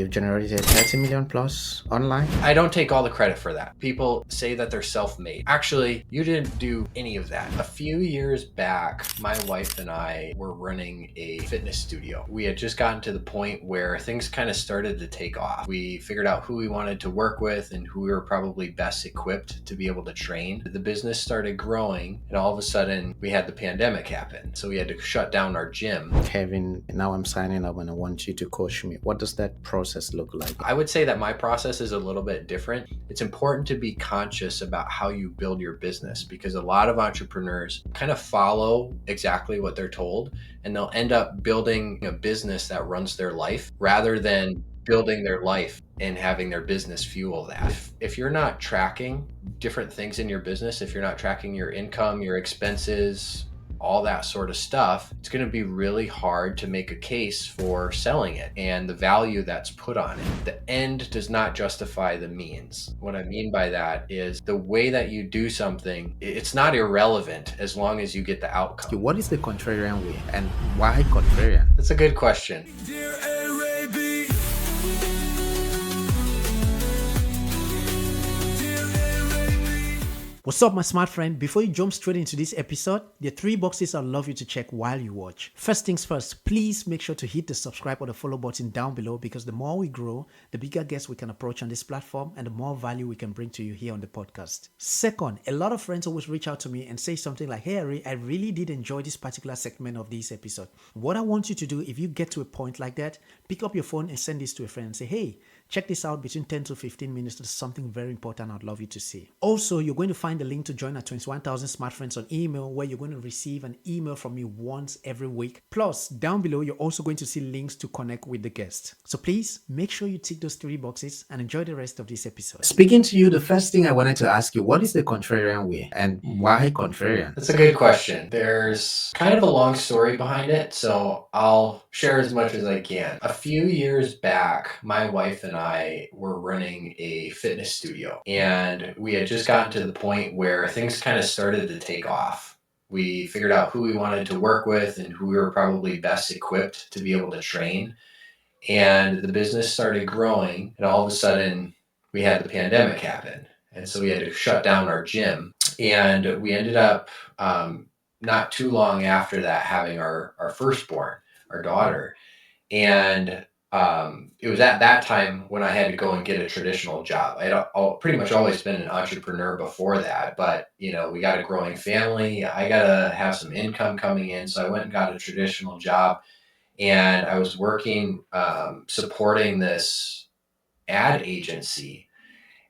You've generated 30 million plus online. I don't take all the credit for that. People say that they're self-made. Actually, you didn't do any of that. A few years back, my wife and I were running a fitness studio. We had just gotten to the point where things kind of started to take off. We figured out who we wanted to work with and who we were probably best equipped to be able to train. The business started growing, and all of a sudden we had the pandemic happen. So we had to shut down our gym. Kevin, now I'm signing up and I want you to coach me. What does that process look like? I would say that my process is a little bit different. It's important to be conscious about how you build your business, because a lot of entrepreneurs kind of follow exactly what they're told, and they'll end up building a business that runs their life rather than building their life and having their business fuel that. If you're not tracking different things in your business, if you're not tracking your income, your expenses, all that sort of stuff, it's going to be really hard to make a case for selling it and the value that's put on it. The end does not justify the means. What I mean by that is the way that you do something, it's not irrelevant as long as you get the outcome. What is the contrarian way and why contrarian? That's a good question. What's up, my smart friend? Before you jump straight into this episode, there are 3 boxes I'd love you to check while you watch. First things first, please make sure to hit the subscribe or the follow button down below, because the more we grow, the bigger guests we can approach on this platform and the more value we can bring to you here on the podcast. Second, a lot of friends always reach out to me and say something like, "Hey, Ari, I really did enjoy this particular segment of this episode." What I want you to do, if you get to a point like that, pick up your phone and send this to a friend and say, "Hey, check this out between 10 to 15 minutes. There's something very important I'd love you to see." Also, you're going to find the link to join our 21,000 Smart Friends on email, where you're going to receive an email from me once every week. Plus, down below, you're also going to see links to connect with the guest. So please make sure you tick those 3 boxes and enjoy the rest of this episode. Speaking to you, the first thing I wanted to ask you, what is the contrarian way and why contrarian? That's a good question. There's kind of a long story behind it, so I'll share as much as I can. A few years back, my wife and I were running a fitness studio, and we had just gotten to the point where things kind of started to take off. We figured out who we wanted to work with and who we were probably best equipped to be able to train. And the business started growing, and all of a sudden we had the pandemic happen. And so we had to shut down our gym. And we ended up not too long after that having our firstborn, our daughter. And it was at that time when I had to go and get a traditional job. I'd pretty much always been an entrepreneur before that, but we got a growing family. I got to have some income coming in. So I went and got a traditional job, and I was working, supporting this ad agency,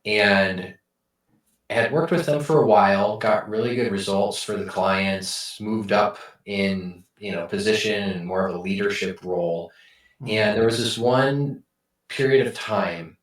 and I had worked with them for a while, got really good results for the clients, moved up in, position and more of a leadership role. And there was this one period of time,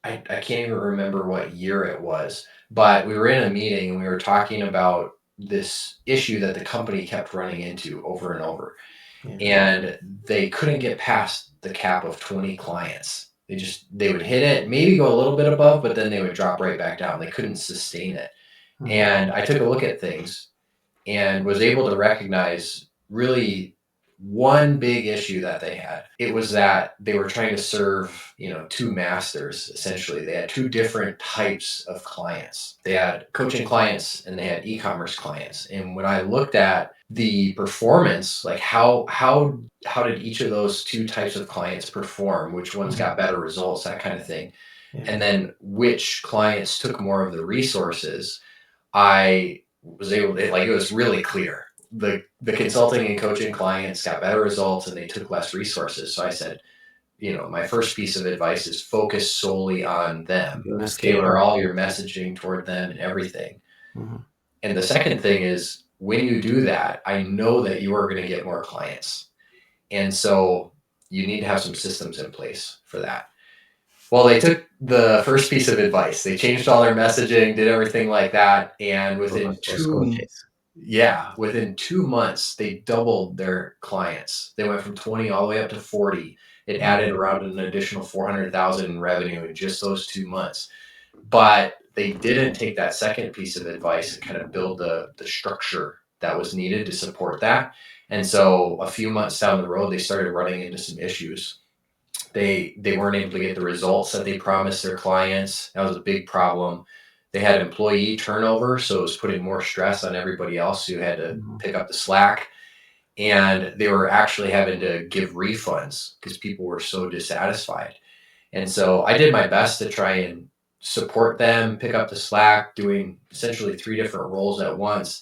I can't even remember what year it was, but we were in a meeting and we were talking about this issue that the company kept running into over and over. Yeah. And they couldn't get past the cap of 20 clients. They would hit it, maybe go a little bit above, but then they would drop right back down. They couldn't sustain it. And I took a look at things and was able to recognize really one big issue that they had. It was that they were trying to serve, 2 masters, essentially. They had 2 different types of clients. They had coaching clients and they had e-commerce clients. And when I looked at the performance, like how did each of those 2 types of clients perform, which ones got better results, that kind of thing. Yeah. And then which clients took more of the resources, I was able to, it was really clear. The consulting and coaching clients got better results and they took less resources. So I said, my first piece of advice is focus solely on them. Tailor all your messaging toward them and everything. Mm-hmm. And the second thing is, when you do that, I know that you are going to get more clients. And so you need to have some systems in place for that. Well, they took the first piece of advice. They changed all their messaging, did everything like that. And within 2 months, they doubled their clients. They went from 20 all the way up to 40. It added around an additional 400,000 in revenue in just those 2 months. But they didn't take that second piece of advice and kind of build the structure that was needed to support that. And so a few months down the road, they started running into some issues. They weren't able to get the results that they promised their clients. That was a big problem. They had employee turnover, so it was putting more stress on everybody else who had to Mhm. pick up the slack. And they were actually having to give refunds because people were so dissatisfied. And so I did my best to try and support them, pick up the slack, doing essentially 3 different roles at once.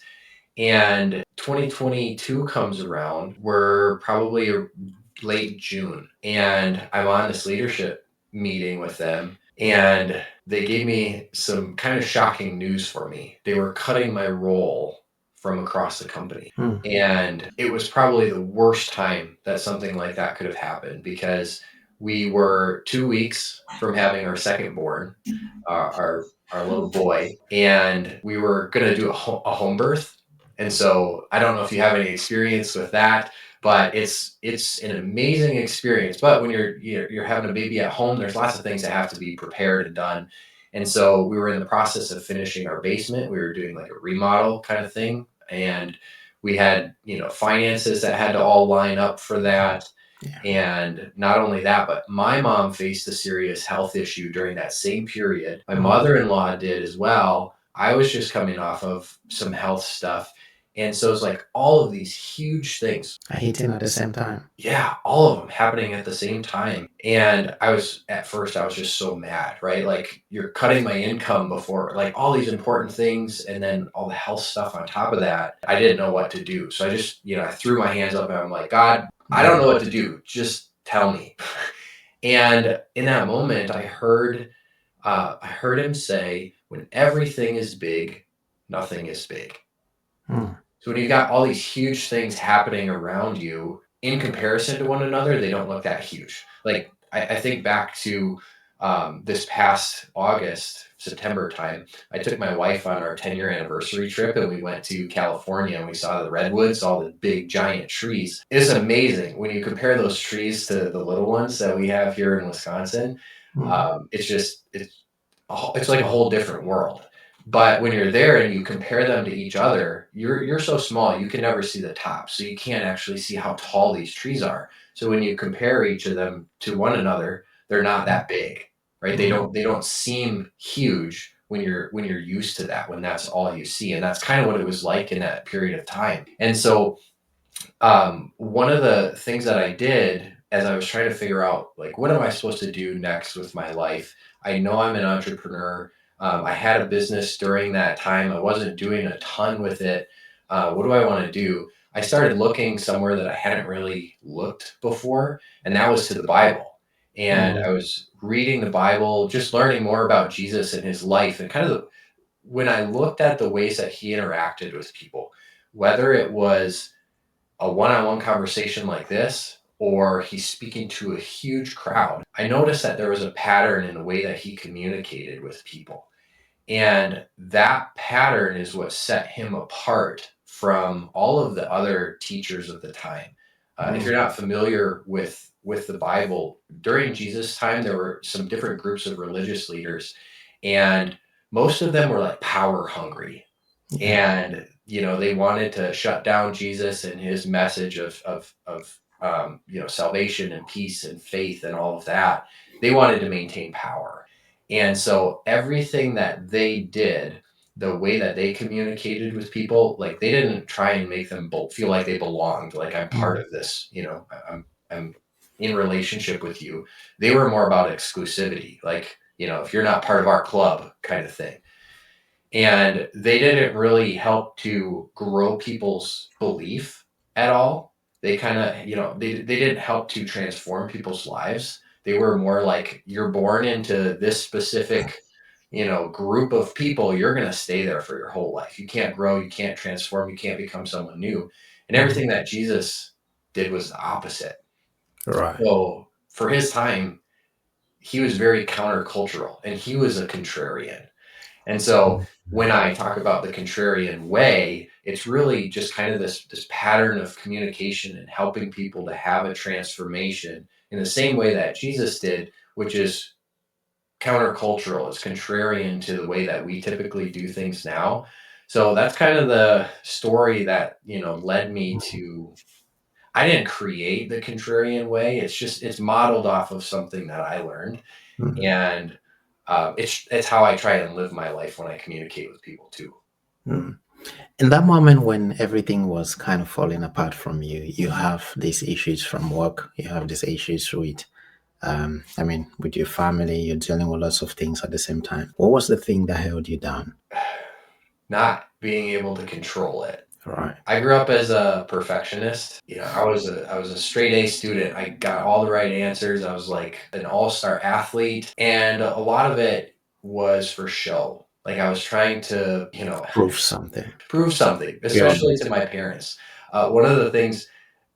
And 2022 comes around. We're probably late June, and I'm on this leadership meeting with them, and they gave me some kind of shocking news for me. They were cutting my role from across the company. Hmm. And it was probably the worst time that something like that could have happened, because we were 2 weeks from having our second born, our little boy, and we were going to do a home birth. And so I don't know if you have any experience with that, but it's an amazing experience. But when you're having a baby at home, there's lots of things that have to be prepared and done. And so we were in the process of finishing our basement. We were doing like a remodel kind of thing, and we had, finances that had to all line up for that. Yeah. And not only that, but my mom faced a serious health issue during that same period. My Mhm. mother-in-law did as well. I was just coming off of some health stuff. And so it's like all of these huge things. Hitting at the same time. Yeah, all of them happening at the same time. And at first, I was just so mad, right? Like, you're cutting my income before, like, all these important things, and then all the health stuff on top of that. I didn't know what to do. So I just, I threw my hands up and I'm like, God, I don't know what to do. Just tell me. And in that moment, I heard him say, when everything is big, nothing is big. Hmm. So when you've got all these huge things happening around you, in comparison to one another, they don't look that huge. Like, I think back to this past August, September time, I took my wife on our 10-year anniversary trip, and we went to California, and we saw the redwoods, all the big giant trees. It's amazing when you compare those trees to the little ones that we have here in Wisconsin. It's like a whole different world. But when you're there and you compare them to each other, you're so small, you can never see the top. So you can't actually see how tall these trees are. So when you compare each of them to one another, they're not that big, right? They don't seem huge when you're used to that, when that's all you see. And that's kind of what it was like in that period of time. And so one of the things that I did as I was trying to figure out, like, what am I supposed to do next with my life? I know I'm an entrepreneur. I had a business during that time. I wasn't doing a ton with it. What do I want to do? I started looking somewhere that I hadn't really looked before, and that was to the Bible. And I was reading the Bible, just learning more about Jesus and his life, and kind of when I looked at the ways that he interacted with people, whether it was a one-on-one conversation like this, or he's speaking to a huge crowd, I noticed that there was a pattern in the way that he communicated with people. And that pattern is what set him apart from all of the other teachers of the time. If you're not familiar with the Bible, during Jesus' time, there were some different groups of religious leaders, and most of them were like power hungry. And they wanted to shut down Jesus and his message of salvation and peace and faith and all of that. They wanted to maintain power. And so everything that they did, the way that they communicated with people, like, they didn't try and make them feel like they belonged, like, I'm part of this, I'm in relationship with you. They were more about exclusivity, like, if you're not part of our club, kind of thing. And they didn't really help to grow people's belief at all. They kind of, they didn't help to transform people's lives. They were more like, you're born into this specific, group of people. You're going to stay there for your whole life. You can't grow, you can't transform, you can't become someone new. And everything that Jesus did was the opposite. Right. So for his time, he was very countercultural, and he was a contrarian. And so when I talk about the contrarian way, it's really just kind of this pattern of communication and helping people to have a transformation in the same way that Jesus did, which is countercultural. It's contrarian to the way that we typically do things now. So that's kind of the story that, led me to I didn't create the contrarian way. It's modeled off of something that I learned. Mm. And it's how I try and live my life when I communicate with people too. Mm. In that moment when everything was kind of falling apart from you, you have these issues from work, you have these issues with, with your family, you're dealing with lots of things at the same time. What was the thing that held you down? Not being able to control it. Right. I grew up as a perfectionist. I was a straight A student. I got all the right answers. I was like an all-star athlete, and a lot of it was for show. Like I was trying to, Prove something. prove something, Yeah. especially to my parents. One of the things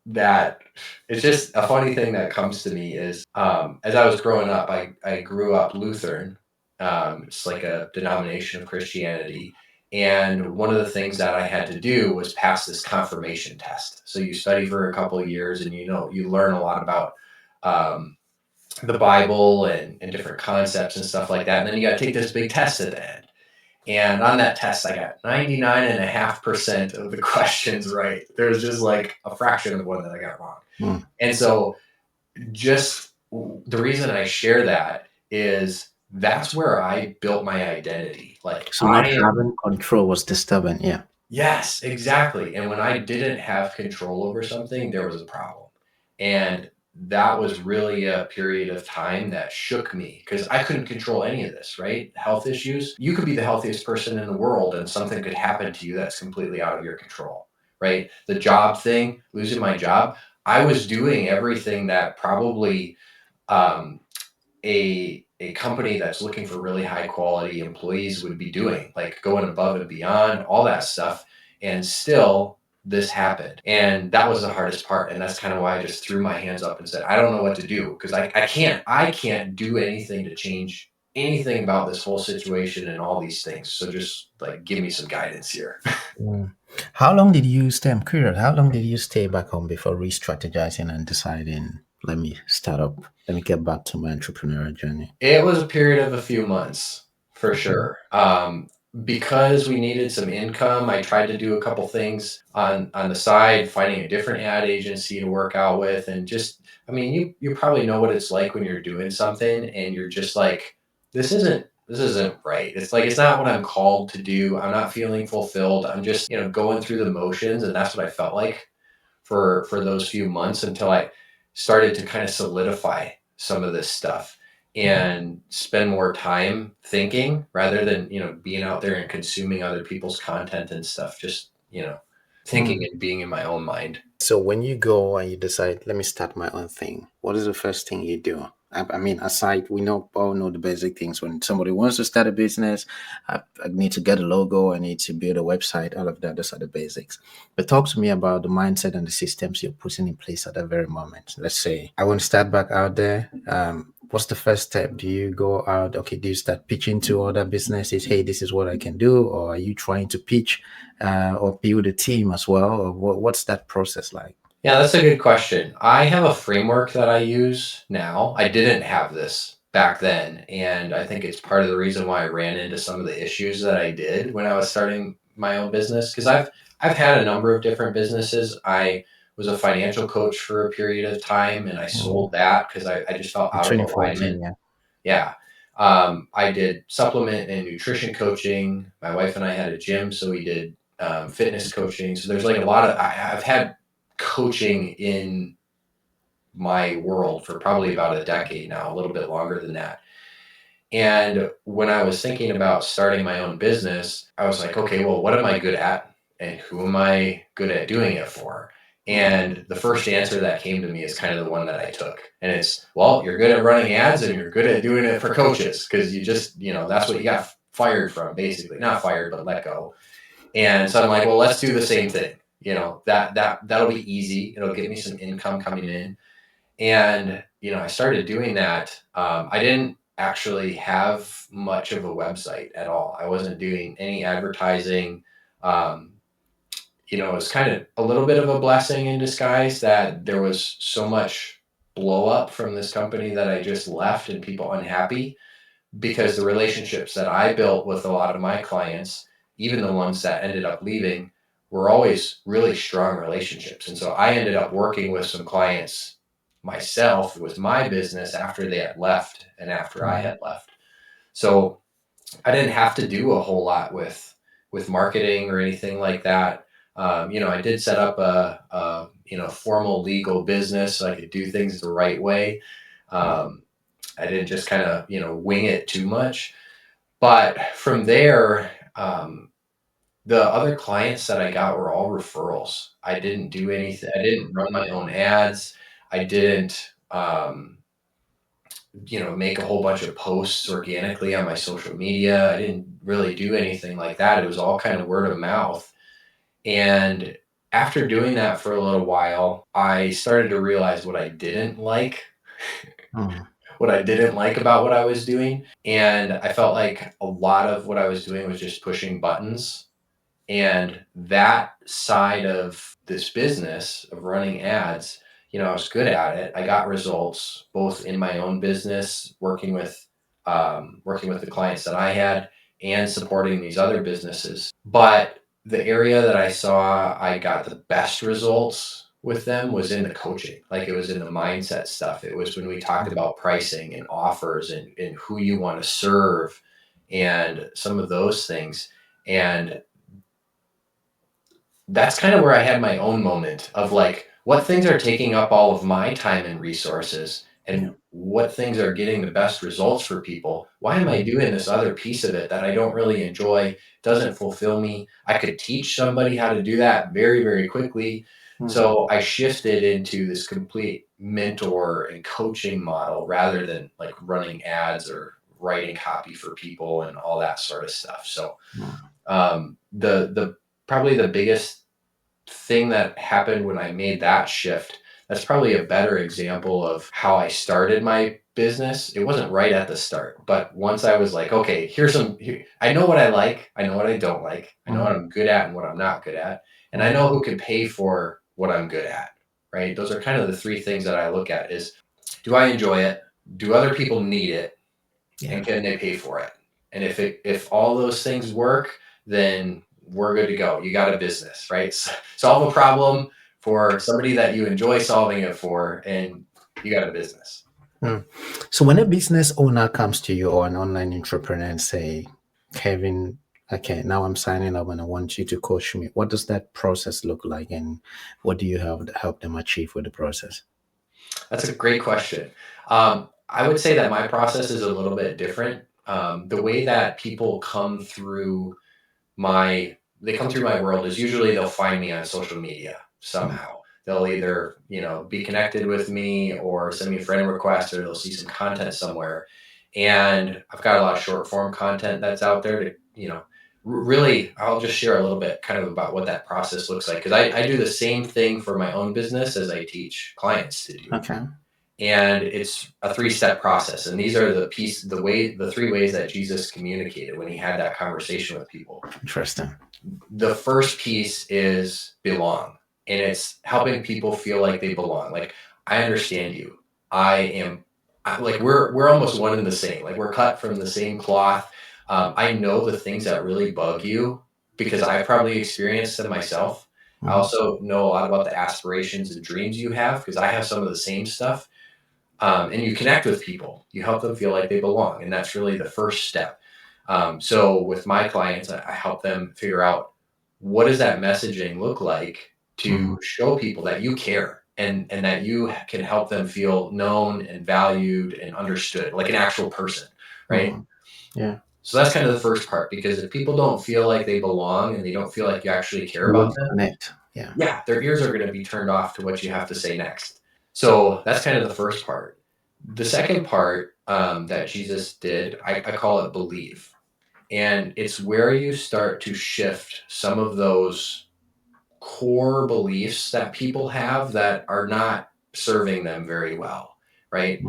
that it's just a funny thing that comes to me is as I was growing up, I grew up Lutheran. It's like a denomination of Christianity. And one of the things that I had to do was pass this confirmation test. So you study for a couple of years and you learn a lot about the Bible and different concepts and stuff like that. And then you got to take this big test at the end. And on that test, I got 99.5% of the questions right. There's just like a fraction of one that I got wrong. Mm. And so just the reason I share that is that's where I built my identity. Like So not having control was disturbing. Yeah. Yes, exactly. And when I didn't have control over something, there was a problem. And that was really a period of time that shook me because I couldn't control any of this, right? Health issues. You could be the healthiest person in the world and something could happen to you that's completely out of your control, right? The job thing, losing my job, I was doing everything that probably a company that's looking for really high quality employees would be doing, like going above and beyond, all that stuff. And still this happened. And that was the hardest part. And that's kind of why I just threw my hands up and said, I don't know what to do because I can't do anything to change anything about this whole situation and all these things. So just like give me some guidance here. Mm. How long did you stay? I'm curious. How long did you stay back home before re-strategizing and deciding, let me start up, let me get back to my entrepreneurial journey? It was a period of a few months for sure. Because we needed some income, I tried to do a couple things on the side, finding a different ad agency to work out with, and just, I mean, you probably know what it's like when you're doing something and you're just like, this isn't right. It's like it's not what I'm called to do. I'm not feeling fulfilled. I'm just, going through the motions, and that's what I felt like for those few months until I started to kind of solidify some of this stuff and spend more time thinking rather than being out there and consuming other people's content and stuff, just thinking and being in my own mind. So when you go and you decide, let me start my own thing, what is the first thing you do? I mean, aside, we all know the basic things. When somebody wants to start a business, I need to get a logo, I need to build a website, all of that. Those are the basics. But talk to me about the mindset and the systems you're putting in place at that very moment. Let's say I want to start back out there. What's the first step? Do you go out? Okay, do you start pitching to other businesses? Hey, this is what I can do. Or are you trying to pitch or build a team as well? Or what's that process like? Yeah, that's a good question. I have a framework that I use now. I didn't have this back then, and I think it's part of the reason why I ran into some of the issues that I did when I was starting my own business. Because I've had a number of different businesses. I was a financial coach for a period of time, and I sold that because I just felt out of 2014, alignment. yeah. Yeah. I did supplement and nutrition coaching. My wife and I had a gym, so we did fitness coaching. So there's like a lot of I've had coaching in my world for probably about a decade now, a little bit longer than that. And when I was thinking about starting my own business, I was like, okay, well, what am I good at? And who am I good at doing it for? And the first answer that came to me is kind of the one that I took. And it's, well, you're good at running ads and you're good at doing it for coaches because you just, that's what you got fired from, basically. Not fired, but let go. And so I'm like, well, let's do the same thing. That'll be easy. It'll get me some income coming in. And, I started doing that. I didn't actually have much of a website at all. I wasn't doing any advertising. It was kind of a little bit of a blessing in disguise that there was so much blow up from this company that I just left and people unhappy because the relationships that I built with a lot of my clients, even the ones that ended up leaving, were always really strong relationships. And so I ended up working with some clients myself. It was my business after they had left and after I had left. So I didn't have to do a whole lot with marketing or anything like that. I did set up a formal legal business so I could do things the right way. I didn't just kind of wing it too much. But from there, the other clients that I got were all referrals. I didn't do anything. I didn't run my own ads. I didn't, make a whole bunch of posts organically on my social media. I didn't really do anything like that. It was all kind of word of mouth. And after doing that for a little while, I started to realize what I didn't like, what I didn't like about what I was doing. And I felt like a lot of what I was doing was just pushing buttons. And that side of this business of running ads, I was good at it. I got results both in my own business, working with the clients that I had and supporting these other businesses. But the area that I saw I got the best results with them was in the coaching. Like, it was in the mindset stuff. It was when we talked about pricing and offers and who you want to serve and some of those things. And that's kind of where I had my own moment of like, what things are taking up all of my time and resources and what things are getting the best results for people. Why am I doing this other piece of it that I don't really enjoy, doesn't fulfill me? I could teach somebody how to do that very, very quickly. So I shifted into this complete mentor and coaching model rather than like running ads or writing copy for people and all that sort of stuff. So the probably the biggest thing that happened when I made that shift, that's probably a better example of how I started my business. It wasn't right at the start, but once I was like, okay, I know what I like, I know what I don't like, I know what I'm good at and what I'm not good at, and I know who can pay for what I'm good at, right? Those are kind of the three things that I look at is, do I enjoy it? Do other people need it? And can they pay for it? And if all those things work, then we're good to go. You got a business, right? Solve a problem for somebody that you enjoy solving it for, and you got a business. So when a business owner comes to you or an online entrepreneur and say, Kevin, okay, now I'm signing up and I want you to coach me, what does that process look like and what do you have to help them achieve with the process? That's a great question. I would say that my process is a little bit different. The way that people they come through my world is usually they'll find me on social media somehow. They'll either, be connected with me or send me a friend request, or they'll see some content somewhere. And I've got a lot of short form content that's out there to, really, I'll just share a little bit kind of about what that process looks like. Cause I do the same thing for my own business as I teach clients to do. Okay. And it's a 3-step process. And these are the 3 ways that Jesus communicated when he had that conversation with people. Interesting. The first piece is belong, and it's helping people feel like they belong. Like, I understand you. We're almost one and the same. Like, we're cut from the same cloth. I know the things that really bug you because I've probably experienced them myself. I also know a lot about the aspirations and dreams you have because I have some of the same stuff. And you connect with people, you help them feel like they belong. And that's really the first step. So with my clients, I help them figure out, what does that messaging look like to show people that you care and that you can help them feel known and valued and understood, like an actual person, right? Yeah. So that's kind of the first part, because if people don't feel like they belong and they don't feel like you actually care about them, yeah, their ears are going to be turned off to what you have to say next. So that's kind of the first part. The second part that Jesus did, I call it believe. And it's where you start to shift some of those core beliefs that people have that are not serving them very well, right?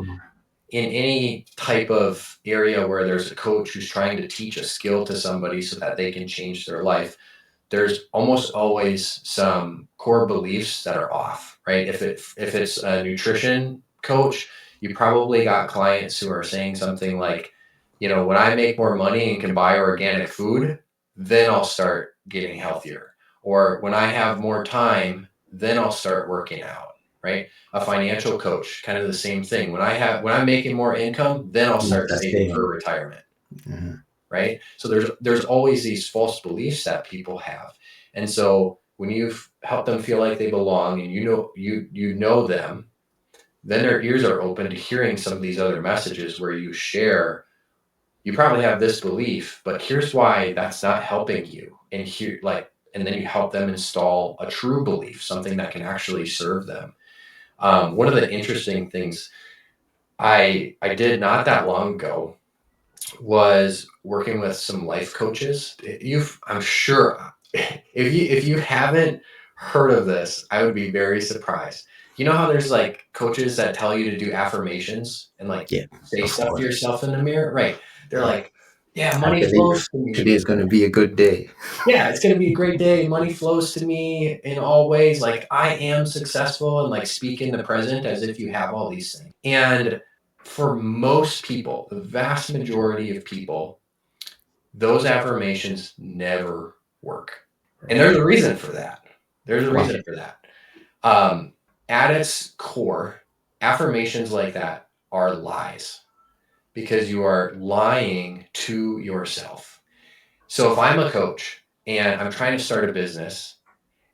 In any type of area where there's a coach who's trying to teach a skill to somebody so that they can change their life, there's almost always some core beliefs that are off, right? If it's a nutrition coach, you probably got clients who are saying something like, when I make more money and can buy organic food, then I'll start getting healthier. Or when I have more time, then I'll start working out, right? A financial coach, kind of the same thing. When I'm making more income, then I'll start That's saving for saving. retirement, Mhm. right? So there's always these false beliefs that people have. And so when you've helped them feel like they belong and you know them, then their ears are open to hearing some of these other messages where you share, you probably have this belief, but here's why that's not helping you. And then you help them install a true belief, something that can actually serve them. One of the interesting things I did not that long ago was working with some life coaches. I'm sure if you haven't heard of this, I would be very surprised. You know how there's like coaches that tell you to do affirmations and like Yeah, say of stuff to course. yourself in the mirror, right? They're Yeah. like, yeah, I money believe flows to today me. is going to be a good day. Yeah, it's going to be a great day. Money flows to me in all ways. Like I am successful, and like speak in the present as if you have all these things. And for most people, the vast majority of people, those affirmations never work. And there's a reason for that. There's a Wow. reason for that. Um, at its core, affirmations like that are lies because you are lying to yourself. So if I'm a coach and I'm trying to start a business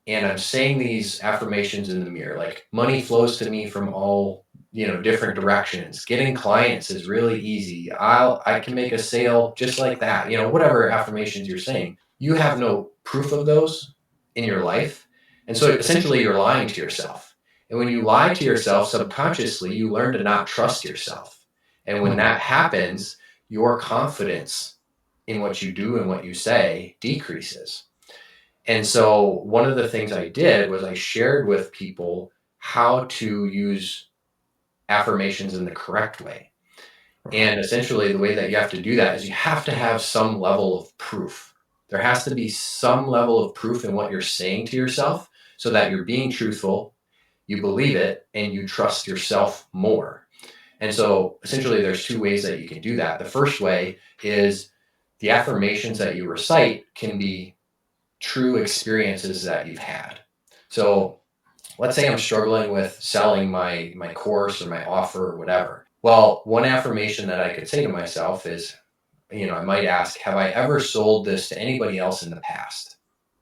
and I'm saying these affirmations in the mirror, like money flows to me from all, different directions. Getting clients is really easy. I can make a sale just like that. Whatever affirmations you're saying, you have no proof of those in your life. And so essentially you're lying to yourself. And when you lie to yourself subconsciously, you learn to not trust yourself. And when that happens, your confidence in what you do and what you say decreases. And so one of the things I did was I shared with people how to use affirmations in the correct way. And essentially the way that you have to do that is you have to have some level of proof. There has to be some level of proof in what you're saying to yourself so that you're being truthful, you believe it, and you trust yourself more. And so essentially there's two ways that you can do that. The first way is the affirmations that you recite can be true experiences that you've had. So let's say I'm struggling with selling my course or my offer or whatever. Well, one affirmation that I could say to myself is, I might ask, have I ever sold this to anybody else in the past?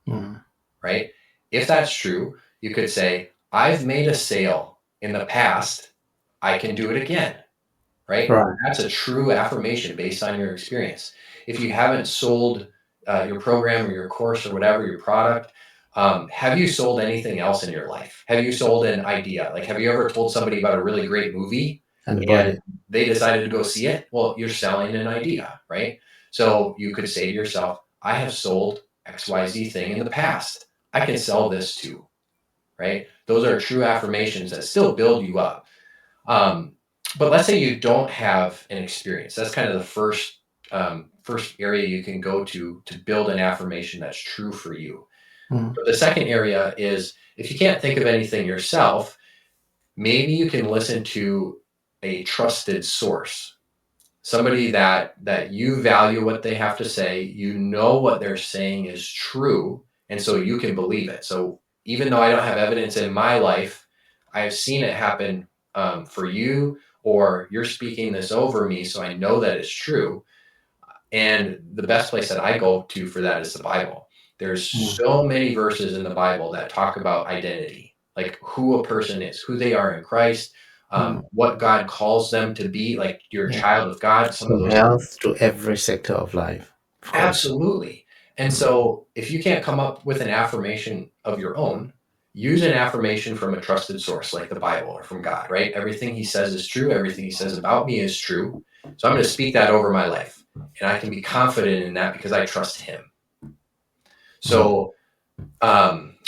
Mhm. Right? If that's true, you could say, I've made a sale in the past. I can do it again. Right? Right. That's a true affirmation based on your experience. If you haven't sold your program or your course or whatever, your product, have you sold anything else in your life? Have you sold an idea? Like, have you ever told somebody about a really great movie And the and body. they decided to go see it? Well, you're selling an idea, right? So you could say to yourself, I have sold XYZ thing in the past. I can sell this too, right? Those are true affirmations that still build you up. But let's say you don't have an experience. That's kind of the first area you can go to build an affirmation that's true for you. Mhm. But the second area is if you can't think of anything yourself, maybe you can listen to a trusted source, somebody that you value what they have to say, you know what they're saying is true, and so you can believe it. So even though I don't have evidence in my life, I've seen it happen for you, or you're speaking this over me, so I know that it's true. And the best place that I go to for that is the Bible. There's Mhm. so many verses in the Bible that talk about identity, like who a person is, who they are in Christ, Mhm. what God calls them to be, like you're a Yeah. child of God, some of From those things. health to every sector of life, of course. Absolutely. And Mhm. so if you can't come up with an affirmation of your own, use an affirmation from a trusted source like the Bible or from God, right? Everything he says is true. Everything he says about me is true. So I'm going to speak that over my life. And I can be confident in that because I trust him. Mhm. So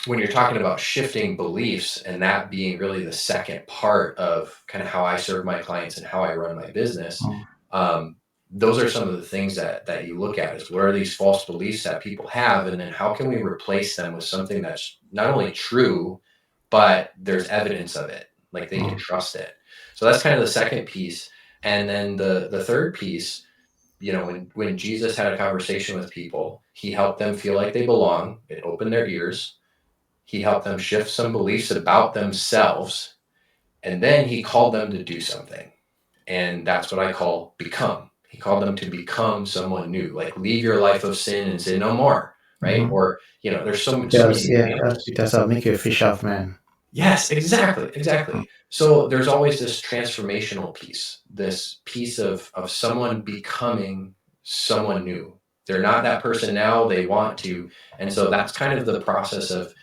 when you're talking about shifting beliefs and that being really the second part of kind of how I serve my clients and how I run my business, Mhm. um, those are some of the things that you look at is what are these false beliefs that people have, and then how can we replace them with something that's not only true, but there's evidence of it, like they can Mhm. trust it. So that's kind of the second piece. And then the third piece when Jesus had a conversation with people, he helped them feel like they belong. It opened their ears. He helped them shift some beliefs about themselves. And then he called them to do something. And that's what I call become. He called them to become someone new, like leave your life of sin and sin no more, right? Or, there's so many examples. Because I'll make you a fish of man. Yes, exactly. So there's always this transformational piece, this piece of someone becoming someone new. They're not that person now, they want to. And so that's kind of the process of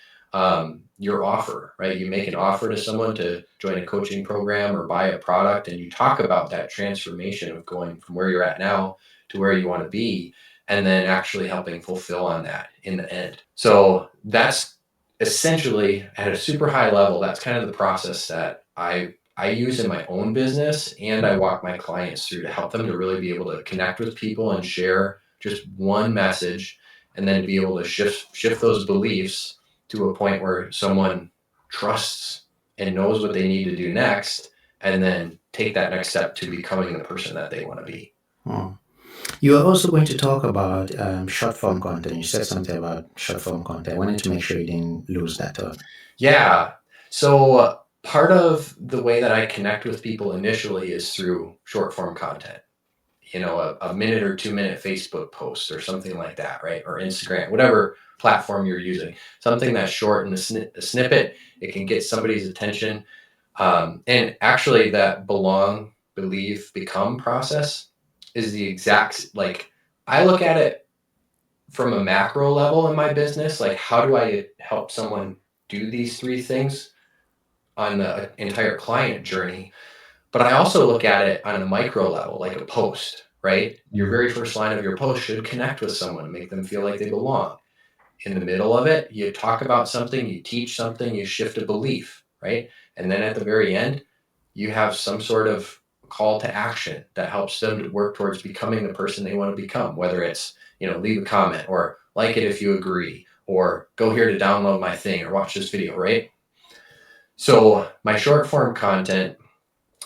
your offer, right? You make an offer to someone to join a coaching program or buy a product, and you talk about that transformation of going from where you're at now to where you want to be, and then actually helping fulfill on that in the end. So that's essentially, at a super high level, that's kind of the process that I use in my own business, and I walk my clients through to help them to really be able to connect with people and share just one message, and then to be able to shift those beliefs to a point where someone trusts and knows what they need to do next, and then take that next step to becoming the person that they want to be. You are also going to talk about short form content. You said something about short form content. I wanted to make sure you didn't lose that thought. Yeah. So part of the way that I connect with people initially is through short form content. A minute or 2 minute Facebook post or something like that, right? Or Instagram, whatever platform you're using. Something that's short and a snippet. It can get somebody's attention. And actually that belong, believe, become process is the exact, like, I look at it from a macro level in my business. Like, how do I help someone do these 3 things on the entire client journey? But I also look at it on a micro level, like a post, right? Your very first line of your post should connect with someone, make them feel like they belong. In the middle of it, you talk about something, you teach something, you shift a belief, right? And then at the very end, you have some sort of call to action that helps them to work towards becoming the person they want to become, whether it's, leave a comment or like it if you agree, or go here to download my thing or watch this video, right? So my short form content,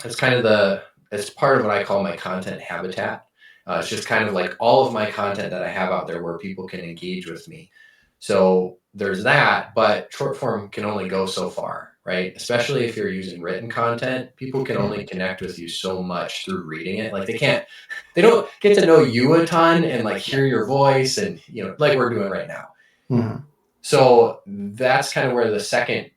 it's kind of it's part of what I call my content habitat. It's just kind of like all of my content that I have out there where people can engage with me. So there's that, but short form can only go so far, right? Especially if you're using written content, people can only connect with you so much through reading it. Like they don't get to know you a ton and like hear your voice and, like we're doing right now. Mm-hmm. So that's kind of where the second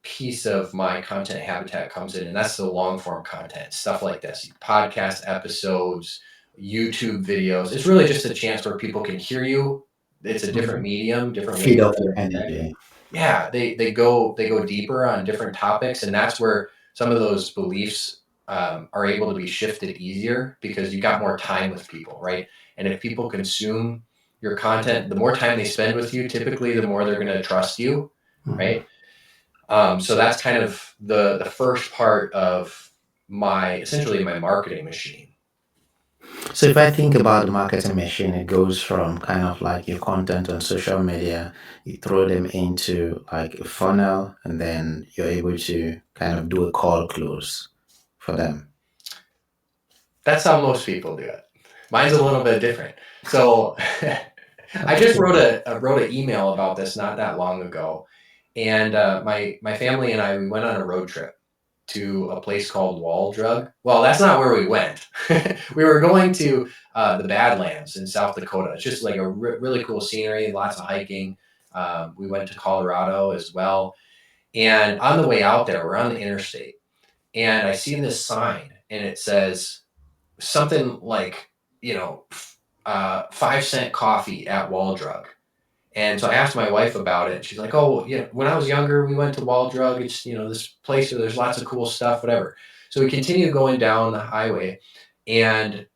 piece of my content habitat comes in, and that's the long form content, stuff like this, podcast episodes, YouTube videos. It's really just a chance where people can hear you. It's a different medium, different Feed way off to your energy. Yeah, they go deeper on different topics, and that's where some of those beliefs are able to be shifted easier because you got more time with people, right? And if people consume your content, the more time they spend with you, typically the more they're going to trust you, right? So that's kind of the first part of essentially my marketing machine. So if I think about the marketing machine, it goes from kind of like your content on social media, you throw them into like a funnel, and then you're able to kind of do a call close for them. That's how most people do it. Mine's a little bit different. So I just wrote an email about this not that long ago, and my family and we went on a road trip to a place called Wall Drug. Well, that's not where we went. We were going to the Badlands in South Dakota. It's just like a really cool scenery, lots of hiking. We went to Colorado as well. And on the way out there, we're on the interstate, and I see this sign, and it says something like, 5-cent coffee at Wall Drug. And so I asked my wife about it. She's like, "Oh, when I was younger, we went to Wall Drug. It's, this place where there's lots of cool stuff, whatever." So we continue going down the highway, and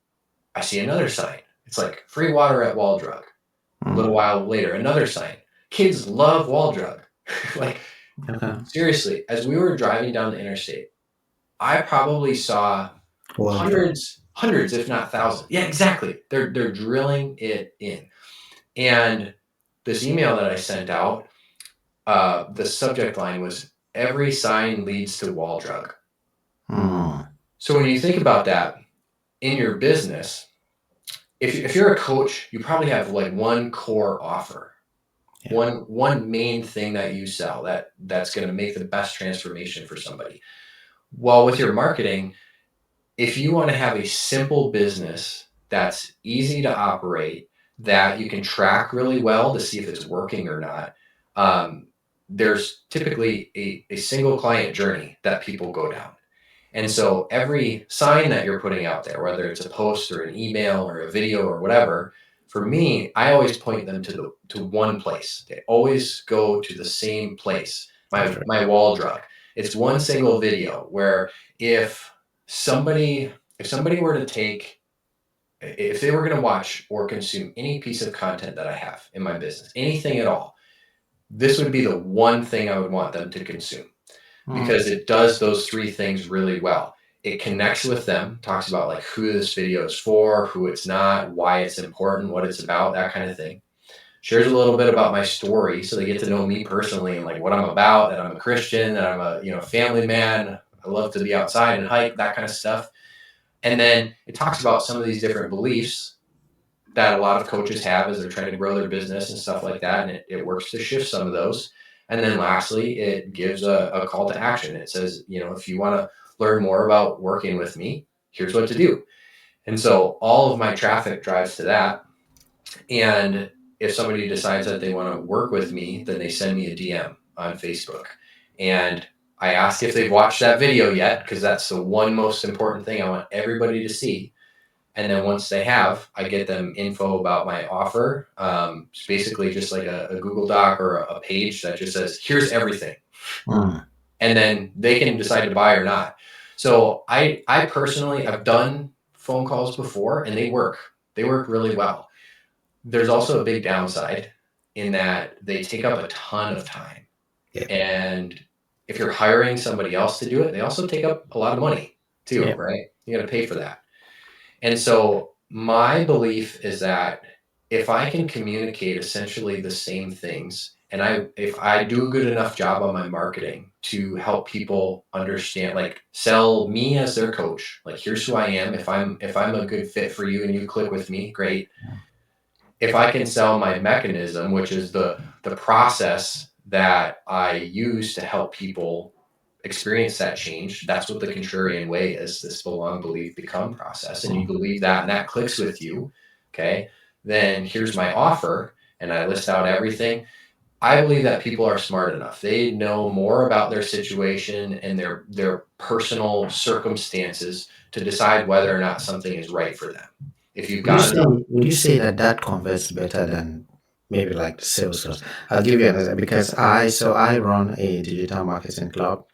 I see another sign. It's like free water at Wall Drug. A little while later, another sign. Kids love Wall Drug. Like, seriously, as we were driving down the interstate, I probably saw hundreds, if not thousands. Yeah, exactly. They're drilling it in. And this email that I sent out, the subject line was, "Every sign leads to Wall Drug." So when you think about that in your business, if you're a coach, you probably have like one core offer, Yeah. one main thing that you sell that's going to make the best transformation for somebody. Well, with your marketing, if you want to have a simple business that's easy to operate, that you can track really well to see if it's working or not, um, there's typically a single client journey that people go down. And so every sign that you're putting out there, whether it's a post or an email or a video or whatever, for me, I always point them to one place. They always go to the same place. That's My wall drug. It's one single video where if somebody if somebody were to take if they were going to watch or consume any piece of content that I have in my business, anything at all, this would be the one thing I would want them to consume, because it does those three things really well. It connects with them, talks about like who this video is for, who it's not, why it's important, what it's about, that kind of thing. Shares a little bit about my story, so they get to know me personally and like what I'm about, that I'm a Christian, that I'm a family man. I love to be outside and hike, that kind of stuff. And then it talks about some of these different beliefs that a lot of coaches have as they're trying to grow their business and stuff like that. And it works to shift some of those. And then lastly, it gives a call to action. It says, if you want to learn more about working with me, here's what to do. And so all of my traffic drives to that. And if somebody decides that they want to work with me, then they send me a DM on Facebook. And I ask if they've watched that video yet, because that's the one most important thing I want everybody to see. And then once they have, I get them info about my offer. It's basically just like a Google Doc or a page that just says, here's everything. And then they can decide to buy or not. So I personally, I've done phone calls before and they work really well. There's also a big downside in that they take up a ton of time. Yeah. And if you're hiring somebody else to do it, they also take up a lot of money too, Yeah. right? You got to pay for that. And so my belief is that if I can communicate essentially the same things, and if I do a good enough job on my marketing to help people understand, like sell me as their coach, like here's who I am. If I'm a good fit for you and you click with me, great. If I can sell my mechanism, which is the process that I use to help people experience that change, that's what the Contrarian Way is, this belong, believe, become process. And you believe that and that clicks with you, okay, then here's my offer, and I list out everything. I believe that people are smart enough. They know more about their situation and their personal circumstances to decide whether or not something is right for them. If you've got Would you say that converts better than maybe like the sales course? I'll give you an example because I run a digital marketing club,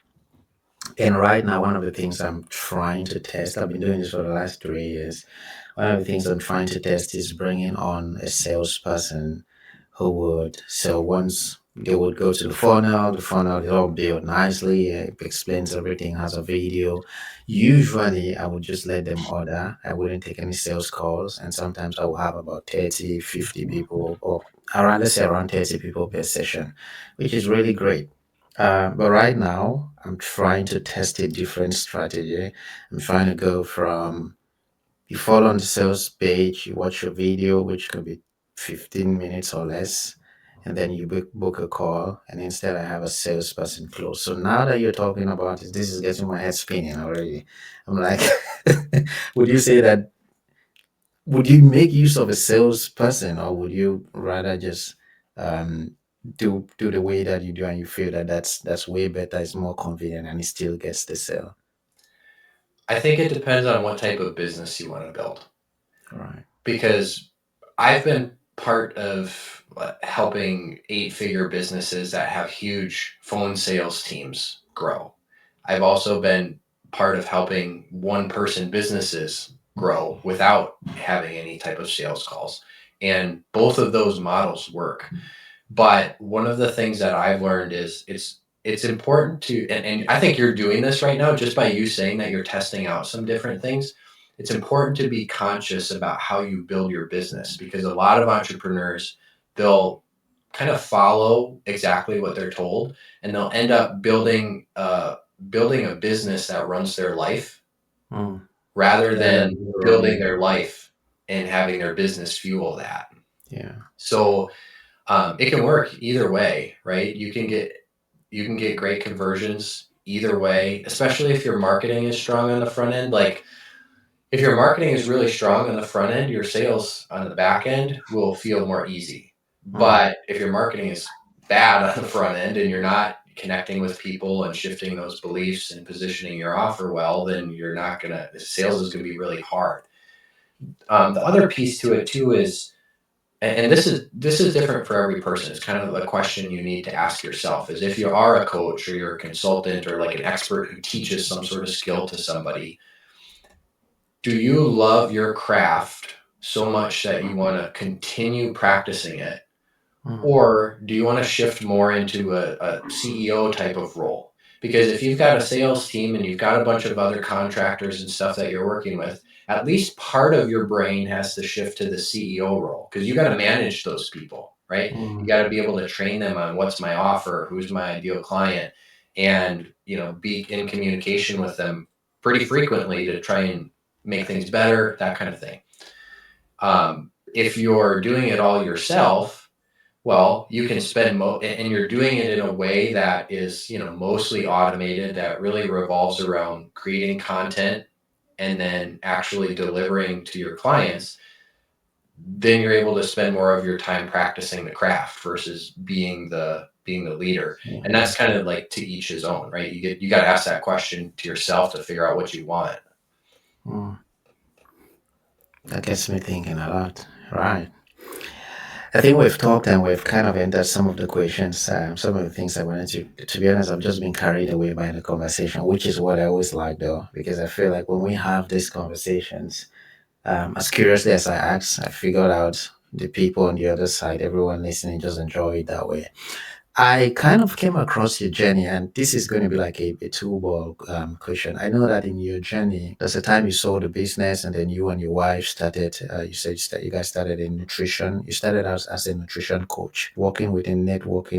and right now one of the things I'm trying to test, I've been doing this for the last 3 years. One of the things I'm trying to test is bringing on a salesperson who would, so once they would go to the funnel is all built nicely, it explains everything, has a video. Usually I would just let them order. I wouldn't take any sales calls, and sometimes I will have about 30, 50 people, or around, let's say around 30 people per session, which is really great. But right now, I'm trying to test a different strategy. I'm trying to go from you follow on the sales page, you watch a video, which could be 15 minutes or less, and then you book a call, and instead I have a salesperson close. So now that you're talking about it, this is getting my head spinning already. I'm like, would you say that, would you make use of a salesperson, or would you rather just um, do the way that you do, and you feel that that's way better, it's more convenient, and it still gets the sale? I think it depends on what type of business you want to build. Right. Because I've been part of helping 8-figure businesses that have huge phone sales teams grow. I've also been part of helping one-person businesses grow without having any type of sales calls. And both of those models work. But one of the things that I've learned is it's important to, and I think you're doing this right now just by you saying that you're testing out some different things. It's important to be conscious about how you build your business, because a lot of entrepreneurs, they'll kind of follow exactly what they're told, and they'll end up building a business that runs their life rather than building their life and having their business fuel that. Yeah. So it can work either way, right? You can get great conversions either way, especially if your marketing is strong on the front end. Like if your marketing is really strong on the front end, your sales on the back end will feel more easy. But if your marketing is bad on the front end and you're not connecting with people and shifting those beliefs and positioning your offer well, then sales is going to be really hard. The other piece to it too is, and this is different for every person. It's kind of a question you need to ask yourself, is if you are a coach or you're a consultant or like an expert who teaches some sort of skill to somebody, do you love your craft so much that you want to continue practicing it? Or do you want to shift more into a CEO type of role? Because if you've got a sales team and you've got a bunch of other contractors and stuff that you're working with, at least part of your brain has to shift to the CEO role, because you got to manage those people, right? You got to be able to train them on what's my offer, who's my ideal client, and be in communication with them pretty frequently to try and make things better, that kind of thing. If you're doing it all yourself, well, you can spend and you're doing it in a way that is, mostly automated, that really revolves around creating content and then actually delivering to your clients. Then you're able to spend more of your time practicing the craft versus being the leader. And that's kind of like to each his own, right? You got to ask that question to yourself to figure out what you want. That gets me thinking a lot. Right. I think we've talked and we've kind of entered some of the questions, some of the things I wanted to be honest, I've just been carried away by the conversation, which is what I always like though, because I feel like when we have these conversations, as curiously as I ask, I figured out the people on the other side, everyone listening just enjoy it that way. I kind of came across your journey, and this is going to be like a two-ball question. I know that in your journey, there's a time you sold a business, and then you and your wife started. You said you guys started in nutrition. You started out as a nutrition coach, working with a network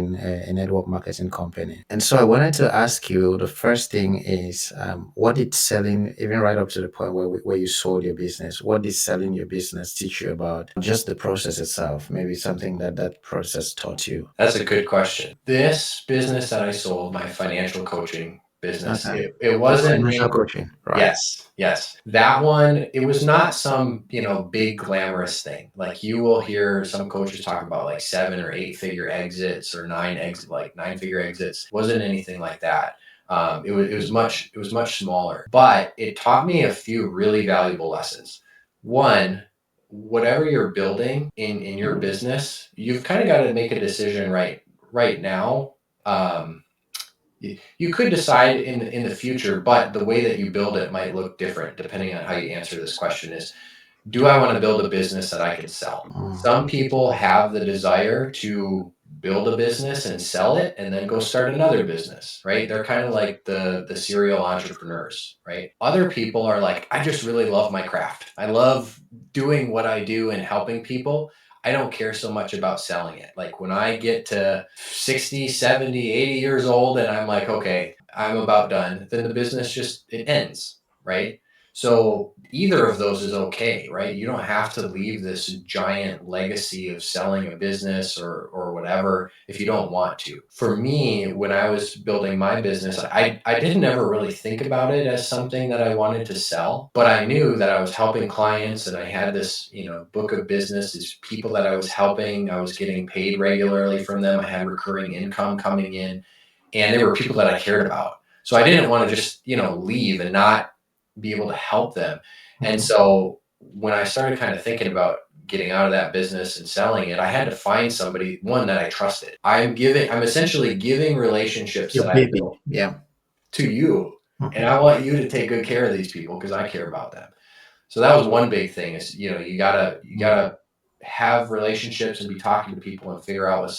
marketing company. And so I wanted to ask you. The first thing is, what did selling, even right up to the point where you sold your business, what did selling your business teach you about just the process itself? Maybe something that process taught you. That's a good question. This business that I sold, my financial coaching business, Okay. it wasn't Financial coaching, right? Yes. That one, it was not some, big glamorous thing. Like you will hear some coaches talk about like 7 or 8 figure exits or 9 figure exits. It wasn't anything like that. It was much smaller, but it taught me a few really valuable lessons. One, whatever you're building in your business, you've kind of got to make a decision right now. You could decide in the future, but the way that you build it might look different depending on how you answer this question. Is, do I want to build a business that I can sell? Some people have the desire to build a business and sell it and then go start another business, right? They're kind of like the serial entrepreneurs, right? Other people are like, I just really love my craft. I love doing what I do and helping people. I don't care so much about selling it. Like when I get to 60, 70, 80 years old and I'm like, okay, I'm about done, then the business it ends, right? So either of those is okay, right? You don't have to leave this giant legacy of selling a business or whatever if you don't want to. For me, when I was building my business, I didn't ever really think about it as something that I wanted to sell, but I knew that I was helping clients and I had this, book of business, these people that I was helping. I was getting paid regularly from them. I had recurring income coming in, and they were people that I cared about. So I didn't want to just, leave and not be able to help them. And so when I started kind of thinking about getting out of that business and selling it, I had to find somebody, one that I trusted. I'm essentially giving relationships Your that I baby. built Yeah. to you. And I want you to take good care of these people because I care about them. So that was one big thing is, you gotta have relationships and be talking to people and figure out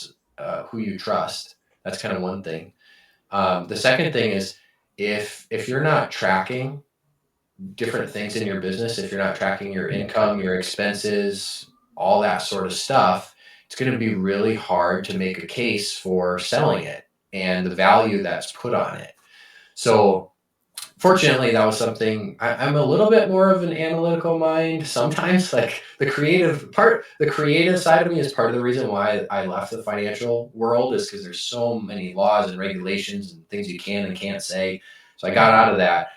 who you trust. That's kind of one thing. The second thing is if you're not tracking different things in your business, if you're not tracking your income, your expenses, all that sort of stuff, it's going to be really hard to make a case for selling it and the value that's put on it. So fortunately, that was something I'm a little bit more of an analytical mind sometimes. Like the creative side of me is part of the reason why I left the financial world, is because there's so many laws and regulations and things you can and can't say. So I got out of that.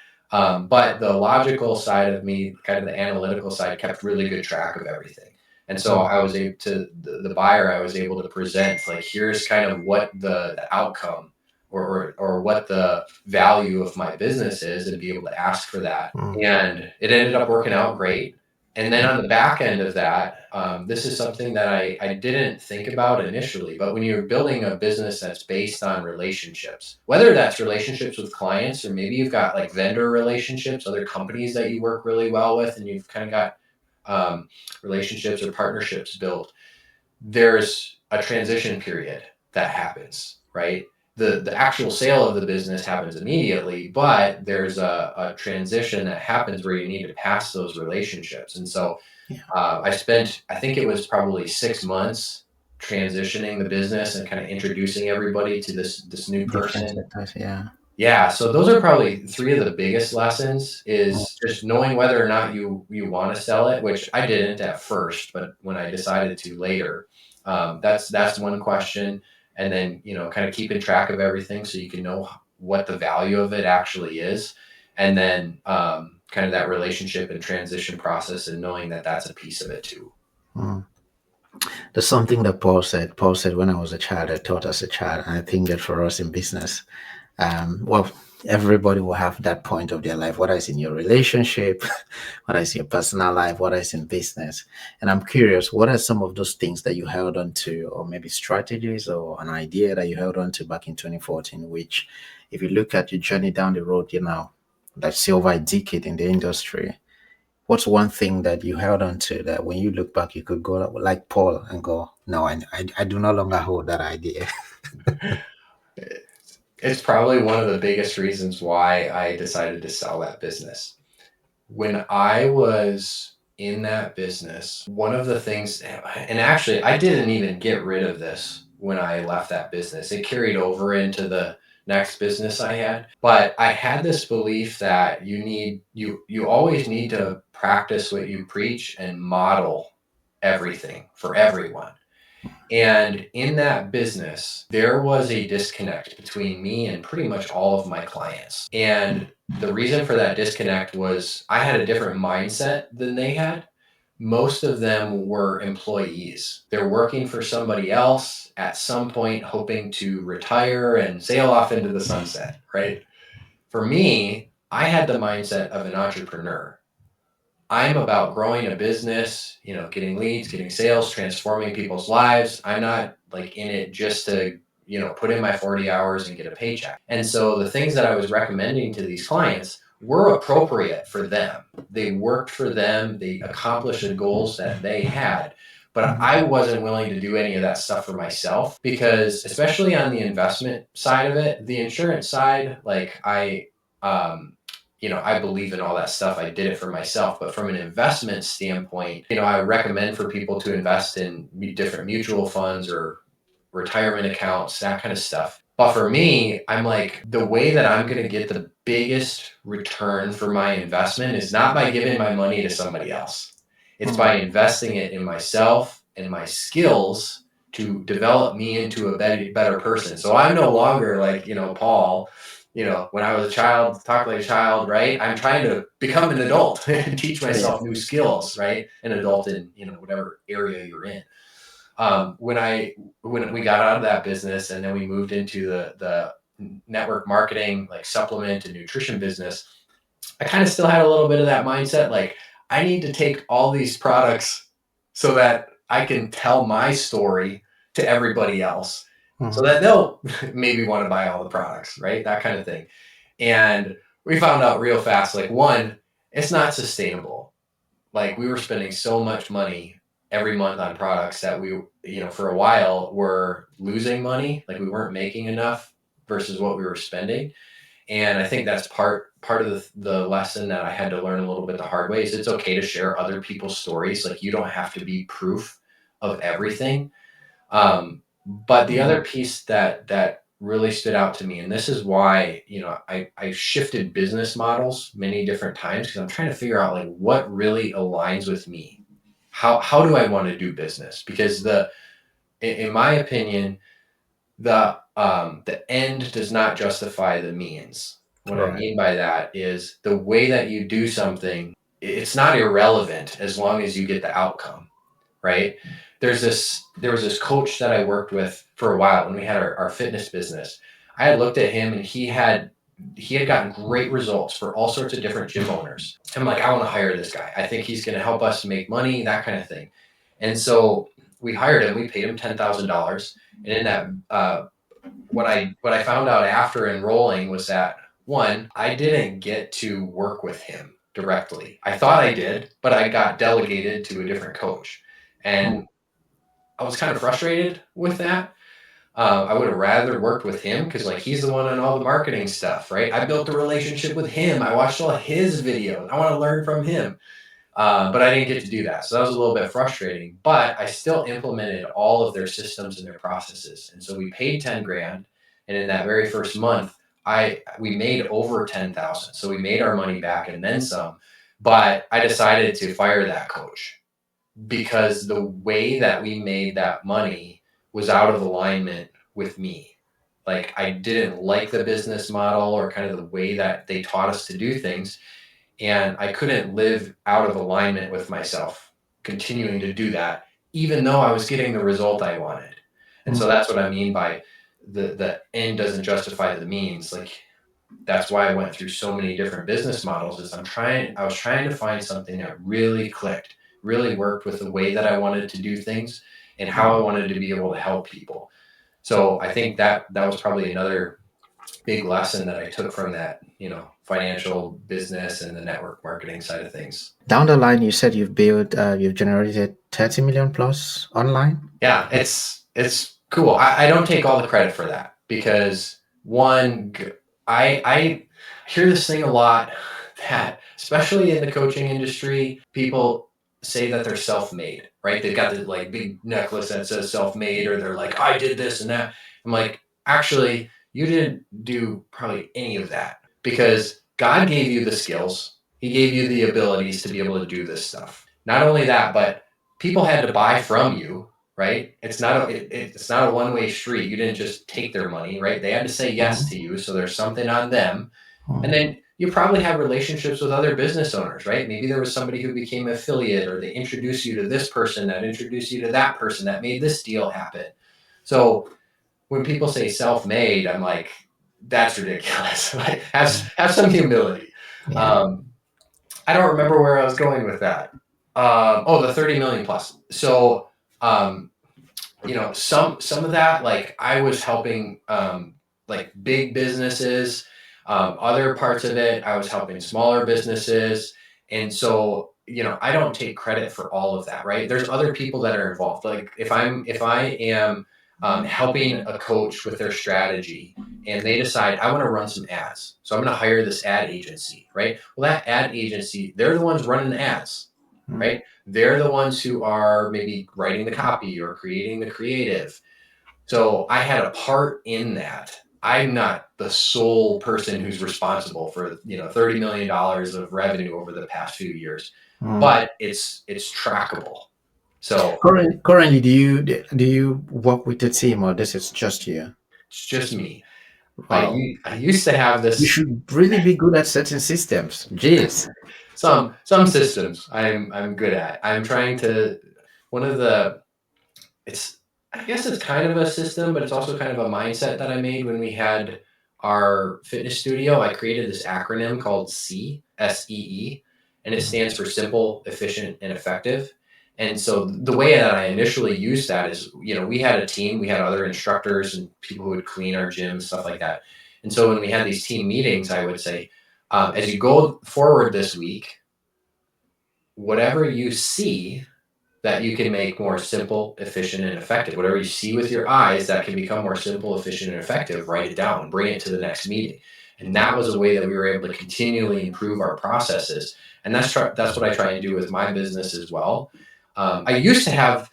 But the logical side of me, kind of the analytical side, kept really good track of everything. And so I was able to, the buyer, I was able to present, like, here's kind of what the outcome or what the value of my business is, and be able to ask for that. And it ended up working out great. And then on the back end of that, this is something that I didn't think about initially, but when you're building a business that's based on relationships, whether that's relationships with clients, or maybe you've got like vendor relationships, other companies that you work really well with, and you've kind of got relationships or partnerships built, there's a transition period that happens, right? The actual sale of the business happens immediately, but there's a transition that happens where you need to pass those relationships. And so I spent, I think it was probably 6 months transitioning the business and kind of introducing everybody to this new Different person. sectors, yeah. Yeah, so those are probably three of the biggest lessons, is just knowing whether or not you want to sell it, which I didn't at first, but when I decided to later, that's one question. And then, kind of keeping track of everything so you can know what the value of it actually is. And then kind of that relationship and transition process, and knowing that that's a piece of it too. There's something that Paul said. Paul said, when I was a child, I taught as a child. And I think that for us in business, well, everybody will have that point of their life, whether it's in your relationship, whether it's your personal life, whether it's in business. And I'm curious, what are some of those things that you held on to, or maybe strategies or an idea that you held on to back in 2014, which, if you look at your journey down the road, let's say over a decade in the industry, what's one thing that you held on to that when you look back, you could go like Paul and go, no, I do no longer hold that idea? It's probably one of the biggest reasons why I decided to sell that business. When I was in that business, one of the things, and actually I didn't even get rid of this when I left that business. It carried over into the next business I had. But I had this belief that you always need to practice what you preach and model everything for everyone. And in that business, there was a disconnect between me and pretty much all of my clients. And the reason for that disconnect was I had a different mindset than they had. Most of them were employees. They're working for somebody else at some point, hoping to retire and sail off into the sunset, right? For me, I had the mindset of an entrepreneur. I'm about growing a business, getting leads, getting sales, transforming people's lives. I'm not like in it just to, put in my 40 hours and get a paycheck. And so the things that I was recommending to these clients were appropriate for them. They worked for them. They accomplished the goals that they had. But I wasn't willing to do any of that stuff for myself, because especially on the investment side of it, the insurance side, like I believe in all that stuff. I did it for myself. But from an investment standpoint, I recommend for people to invest in different mutual funds or retirement accounts, that kind of stuff. But for me, I'm like, the way that I'm going to get the biggest return for my investment is not by giving my money to somebody else. It's by investing it in myself and my skills to develop me into a better person. So I'm no longer like, Paul, when I was a child, talk like a child, right? I'm trying to become an adult and teach myself new skills, right? An adult in, whatever area you're in. When we got out of that business and then we moved into the network marketing, like supplement and nutrition business, I kind of still had a little bit of that mindset. Like, I need to take all these products so that I can tell my story to everybody else, so that they'll maybe want to buy all the products, right? That kind of thing. And we found out real fast, like, one, it's not sustainable. Like, we were spending so much money every month on products that we, for a while were losing money. Like, we weren't making enough versus what we were spending. And I think that's part of the lesson that I had to learn a little bit the hard way, is it's okay to share other people's stories. Like, you don't have to be proof of everything. But the other piece that really stood out to me, and this is why, I shifted business models many different times, because I'm trying to figure out like what really aligns with me. How do I want to do business? Because in my opinion, the end does not justify the means. What I Right. mean by that is the way that you do something, it's not irrelevant as long as you get the outcome, right? There was this coach that I worked with for a while when we had our fitness business. I had looked at him, and he had gotten great results for all sorts of different gym owners. I'm like, I want to hire this guy. I think he's going to help us make money, that kind of thing. And so we hired him. We paid him $10,000. And in that, what I found out after enrolling was that, one, I didn't get to work with him directly. I thought I did, but I got delegated to a different coach. And I was kind of frustrated with that. I would have rather worked with him, because like he's the one on all the marketing stuff, right? I built a relationship with him. I watched all his videos. I want to learn from him. But I didn't get to do that. So that was a little bit frustrating, but I still implemented all of their systems and their processes. And so we paid 10 grand. And in that very first month, we made over 10,000. So we made our money back and then some, but I decided to fire that coach because the way that we made that money was out of alignment with me. Like, I didn't like the business model or kind of the way that they taught us to do things. And I couldn't live out of alignment with myself, continuing to do that, even though I was getting the result I wanted. And so that's what I mean by the end doesn't justify the means. Like, that's why I went through so many different business models, is I was trying to find something that really clicked, really worked with the way that I wanted to do things and how I wanted to be able to help people. So I think that was probably another big lesson that I took from that, financial business and the network marketing side of things. Down the line, you said you've generated 30 million plus online. Yeah, it's cool. I don't take all the credit for that, because one, I hear this thing a lot, that especially in the coaching industry, people say that they're self-made, right? They've got the like big necklace that says self-made, or they're like, I did this and that. I'm like, actually, you didn't do probably any of that, because God gave you the skills. He gave you the abilities to be able to do this stuff. Not only that, but people had to buy from you, right? It's not a one-way street. You didn't just take their money, right? They had to say yes to you. So there's something on them. And then you probably have relationships with other business owners, right? Maybe there was somebody who became an affiliate, or they introduced you to this person that introduced you to that person that made this deal happen. So when people say self-made, I'm like, that's ridiculous. Like, have some humility. Yeah. I don't remember where I was going with that. The 30 million plus. So, some of that, like, I was helping, like, big businesses. Other parts of it, I was helping smaller businesses. And so, I don't take credit for all of that, right? There's other people that are involved. Like, if I am helping a coach with their strategy, and they decide, I want to run some ads, so I'm going to hire this ad agency, right? Well, that ad agency, they're the ones running the ads, right? They're the ones who are maybe writing the copy or creating the creative. So I had a part in that. I'm not the sole person who's responsible for, $30 million of revenue over the past few years, but it's trackable. So Currently, do you work with a team, or this is just you? it's just me. Wow. I used to have this. You should really be good at certain systems. Jeez. Some systems I'm good at. I'm trying to, I guess it's kind of a system, but it's also kind of a mindset that I made when we had our fitness studio. I created this acronym called SEE, and it stands for simple, efficient, and effective. And so the way that I initially used that is, we had a team, we had other instructors and people who would clean our gym, stuff like that. And so when we had these team meetings, I would say, as you go forward this week, whatever you see that you can make more simple, efficient, and effective, whatever you see with your eyes that can become more simple, efficient, and effective, write it down, bring it to the next meeting. And that was a way that we were able to continually improve our processes. And that's what I try and do with my business as well. I used to have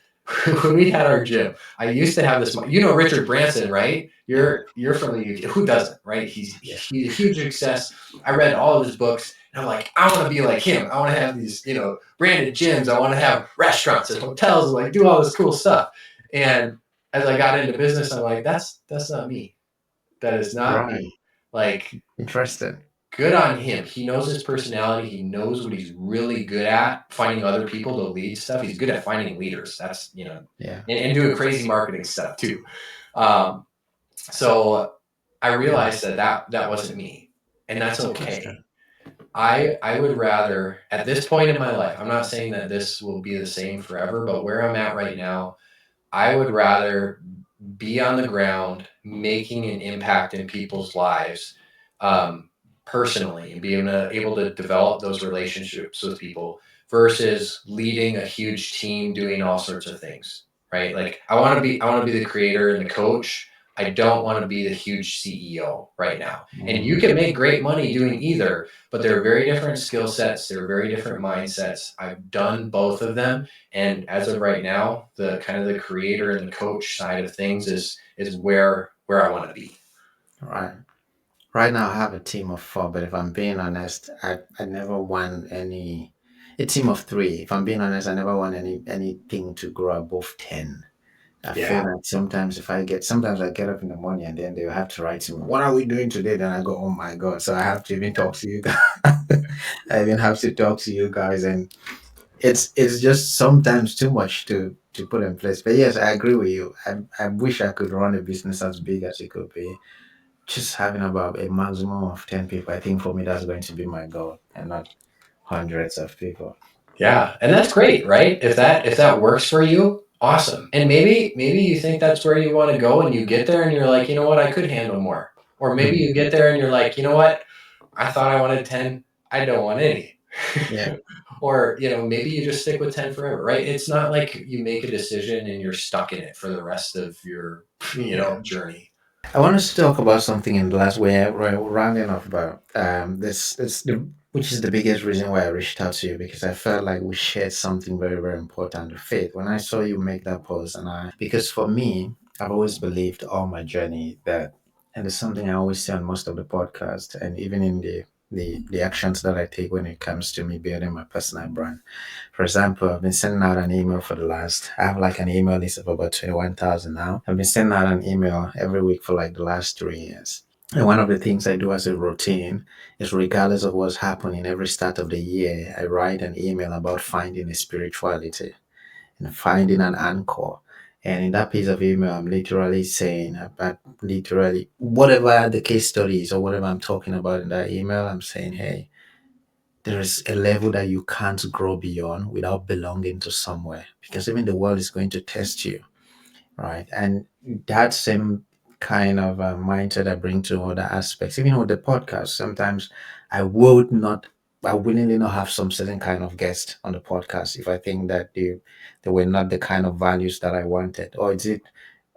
when we had our gym, I used to have this, Richard Branson, right? You're from the UK. Who doesn't, right? He's a huge success. I read all of his books and I'm like, I want to be like him. I want to have these, branded gyms. I want to have restaurants and hotels and like do all this cool stuff. And as I got into business, I'm like, that's not me. That is not me. Like, interesting. Good on him. He knows his personality. He knows what he's really good at, finding other people to lead stuff. He's good at finding leaders. That's, and doing crazy marketing stuff too. So I realized that wasn't me, and that's okay. I would rather, at this point in my life, I'm not saying that this will be the same forever, but where I'm at right now, I would rather be on the ground making an impact in people's lives, personally, and being able to develop those relationships with people versus leading a huge team doing all sorts of things, right? Like I want to be the creator and the coach. I don't want to be the huge CEO right now. And you can make great money doing either, but they're very different skill sets. They're very different mindsets. I've done both of them. And as of right now, the kind of the creator and the coach side of things is where I want to be. Right now I have a team of 4, but if I'm being honest, I never won a team of 3. If I'm being honest, I never won anything to grow above 10. I feel like sometimes I get up in the morning and then they'll have to write to me, what are we doing today? Then I go, oh my God. So I have to even talk to you guys. I even have to talk to you guys, and it's just sometimes too much to put in place. But yes, I agree with you. I wish I could run a business as big as it could be. Just having about a maximum of 10 people, I think for me that's going to be my goal, and not hundreds of people. Yeah, and that's great, right? If that works for you, awesome. And maybe you think that's where you want to go, and you get there and you're like, you know what, I could handle more. Or maybe you get there and you're like, you know what, I thought I wanted 10, I don't want any. Yeah. Or, maybe you just stick with 10 forever, right? It's not like you make a decision and you're stuck in it for the rest of your, journey. I want us to talk about something in the last way, we're rounding off about which is the biggest reason why I reached out to you, because I felt like we shared something very, very important with faith. When I saw you make that post, because for me, I've always believed all my journey that, and it's something I always say on most of the podcasts, and even in the actions that I take when it comes to me building my personal brand. For example, I've been sending out an email I have like an email list of about 21,000 now. I've been sending out an email every week for like the last 3 years. And one of the things I do as a routine is, regardless of what's happening, every start of the year, I write an email about finding a spirituality and finding an anchor. And in that piece of email, I'm literally saying about literally whatever the case study is or whatever I'm talking about in that email, I'm saying, hey, there is a level that you can't grow beyond without belonging to somewhere, because even the world is going to test you, right? And that same kind of mindset I bring to other aspects, even with the podcast. Sometimes I would not, I willingly not have some certain kind of guest on the podcast if I think that they were not the kind of values that I wanted. Or is it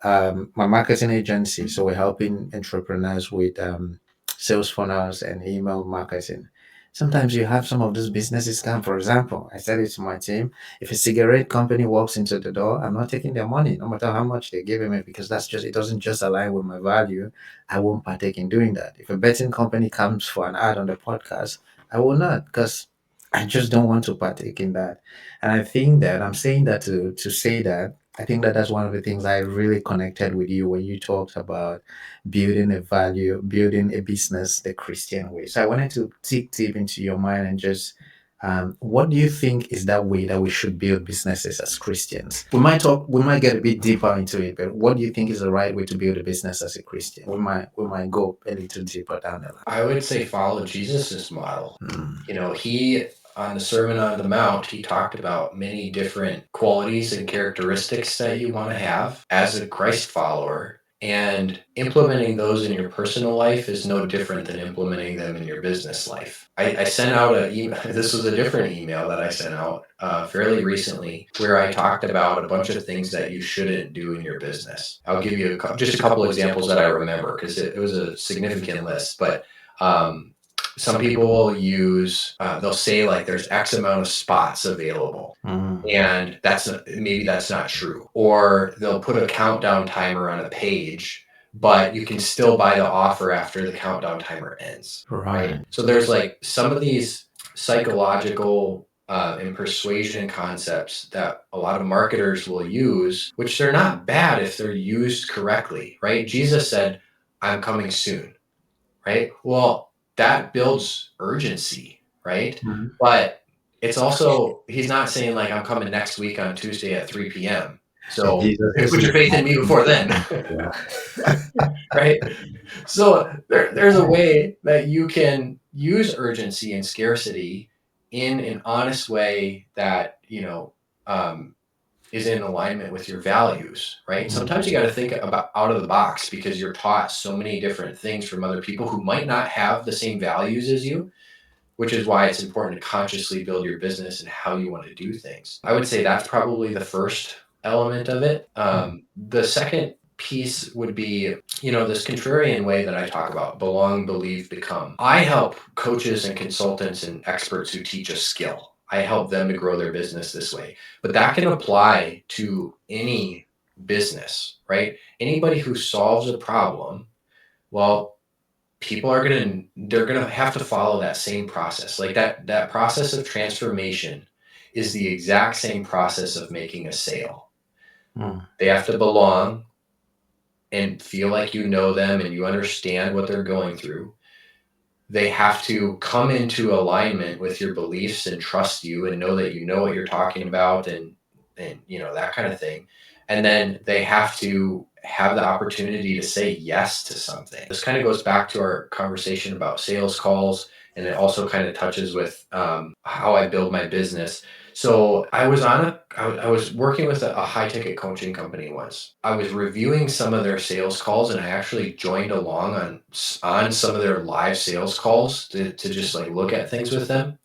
my marketing agency? So we're helping entrepreneurs with sales funnels and email marketing. Sometimes you have some of those businesses come. For example, I said it to my team: if a cigarette company walks into the door, I'm not taking their money, no matter how much they're giving me, because it doesn't just align with my value. I won't partake in doing that. If a betting company comes for an ad on the podcast, I will not, because I just don't want to partake in that. And I think that I'm saying that to say that I think that that's one of the things I really connected with you when you talked about building a business the Christian way. So I wanted to dig deep into your mind and just, what do you think is that way that we should build businesses as Christians? We might get a bit deeper into it, but what do you think is the right way to build a business as a Christian? We might go a little deeper down the line. I would say follow Jesus's model. He, on the Sermon on the Mount, he talked about many different qualities and characteristics that you want to have as a Christ follower. And implementing those in your personal life is no different than implementing them in your business life. I sent out this was a different email that I sent out fairly recently, where I talked about a bunch of things that you shouldn't do in your business. I'll give you just a couple examples that I remember, because it was a significant list. But Some people will use, they'll say like there's X amount of spots available. And maybe that's not true. Or they'll put a countdown timer on a page, but you can still buy the offer after the countdown timer ends. Right. So there's like some of these psychological and persuasion concepts that a lot of marketers will use, which they're not bad if they're used correctly. Right. Jesus said, "I'm coming soon." Right. Well, that builds urgency. Right. But it's also, he's not saying like, "I'm coming next week on Tuesday at 3 p.m. So put your faith in me before then." Right. So there's a way that you can use urgency and scarcity in an honest way that, is in alignment with your values, right? Sometimes you got to think about out of the box because you're taught so many different things from other people who might not have the same values as you, which is why it's important to consciously build your business and how you want to do things. I would say that's probably the first element of it. The second piece would be, this contrarian way that I talk about: belong, believe, become. I help coaches and consultants and experts who teach a skill. I help them to grow their business this way, but that can apply to any business, right? Anybody who solves a problem, well, they're going to have to follow that same process. Like that process of transformation is the exact same process of making a sale. They have to belong and feel like you know them and you understand what they're going through. They have to come into alignment with your beliefs and trust you and know that you know what you're talking about and that kind of thing. And then they have to have the opportunity to say yes to something. This kind of goes back to our conversation about sales calls, and it also kind of touches with how I build my business. So I was working with a high ticket coaching company once. I was reviewing some of their sales calls, and I actually joined along on some of their live sales calls to just like look at things with them.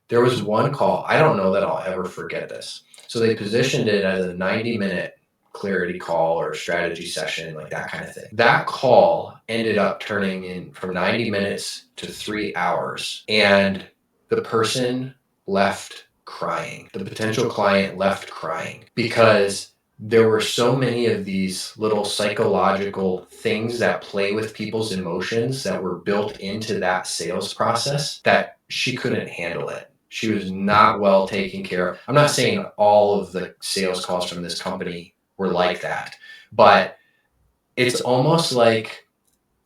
There was one call, I don't know that I'll ever forget this. So they positioned it as a 90-minute clarity call or strategy session, like that kind of thing. That call ended up turning in from 90 minutes to 3 hours. And the person left crying. The potential client left crying because there were so many of these little psychological things that play with people's emotions that were built into that sales process that she couldn't handle it. She was not well taken care of. I'm not saying all of the sales calls from this company were like that, but it's almost like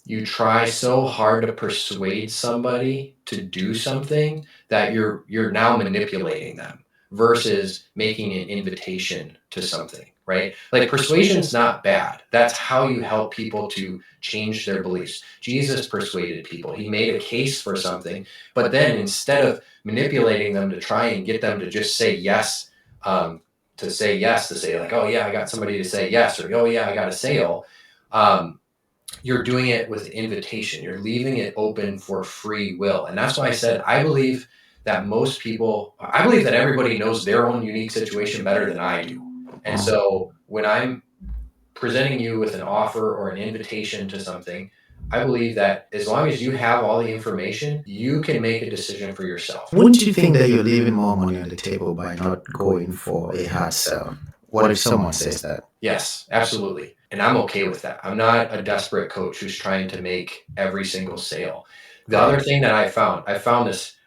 you try so hard to persuade somebody to do something that you're now manipulating them versus making an invitation to something, right? Like persuasion's not bad. That's how you help people to change their beliefs. Jesus persuaded people. He made a case for something, but then instead of manipulating them to try and get them to just say yes, to say like, "Oh yeah, I got somebody to say yes," or "Oh yeah, I got a sale." You're doing it with invitation. You're leaving it open for free will. And that's why I said, I believe that everybody knows their own unique situation better than I do. And so when I'm presenting you with an offer or an invitation to something, I believe that as long as you have all the information, you can make a decision for yourself. Wouldn't you think that you're leaving more money on the table by not going for a hard sell? What if someone says that? Yes, absolutely. And I'm okay with that. I'm not a desperate coach who's trying to make every single sale. The other thing that I found this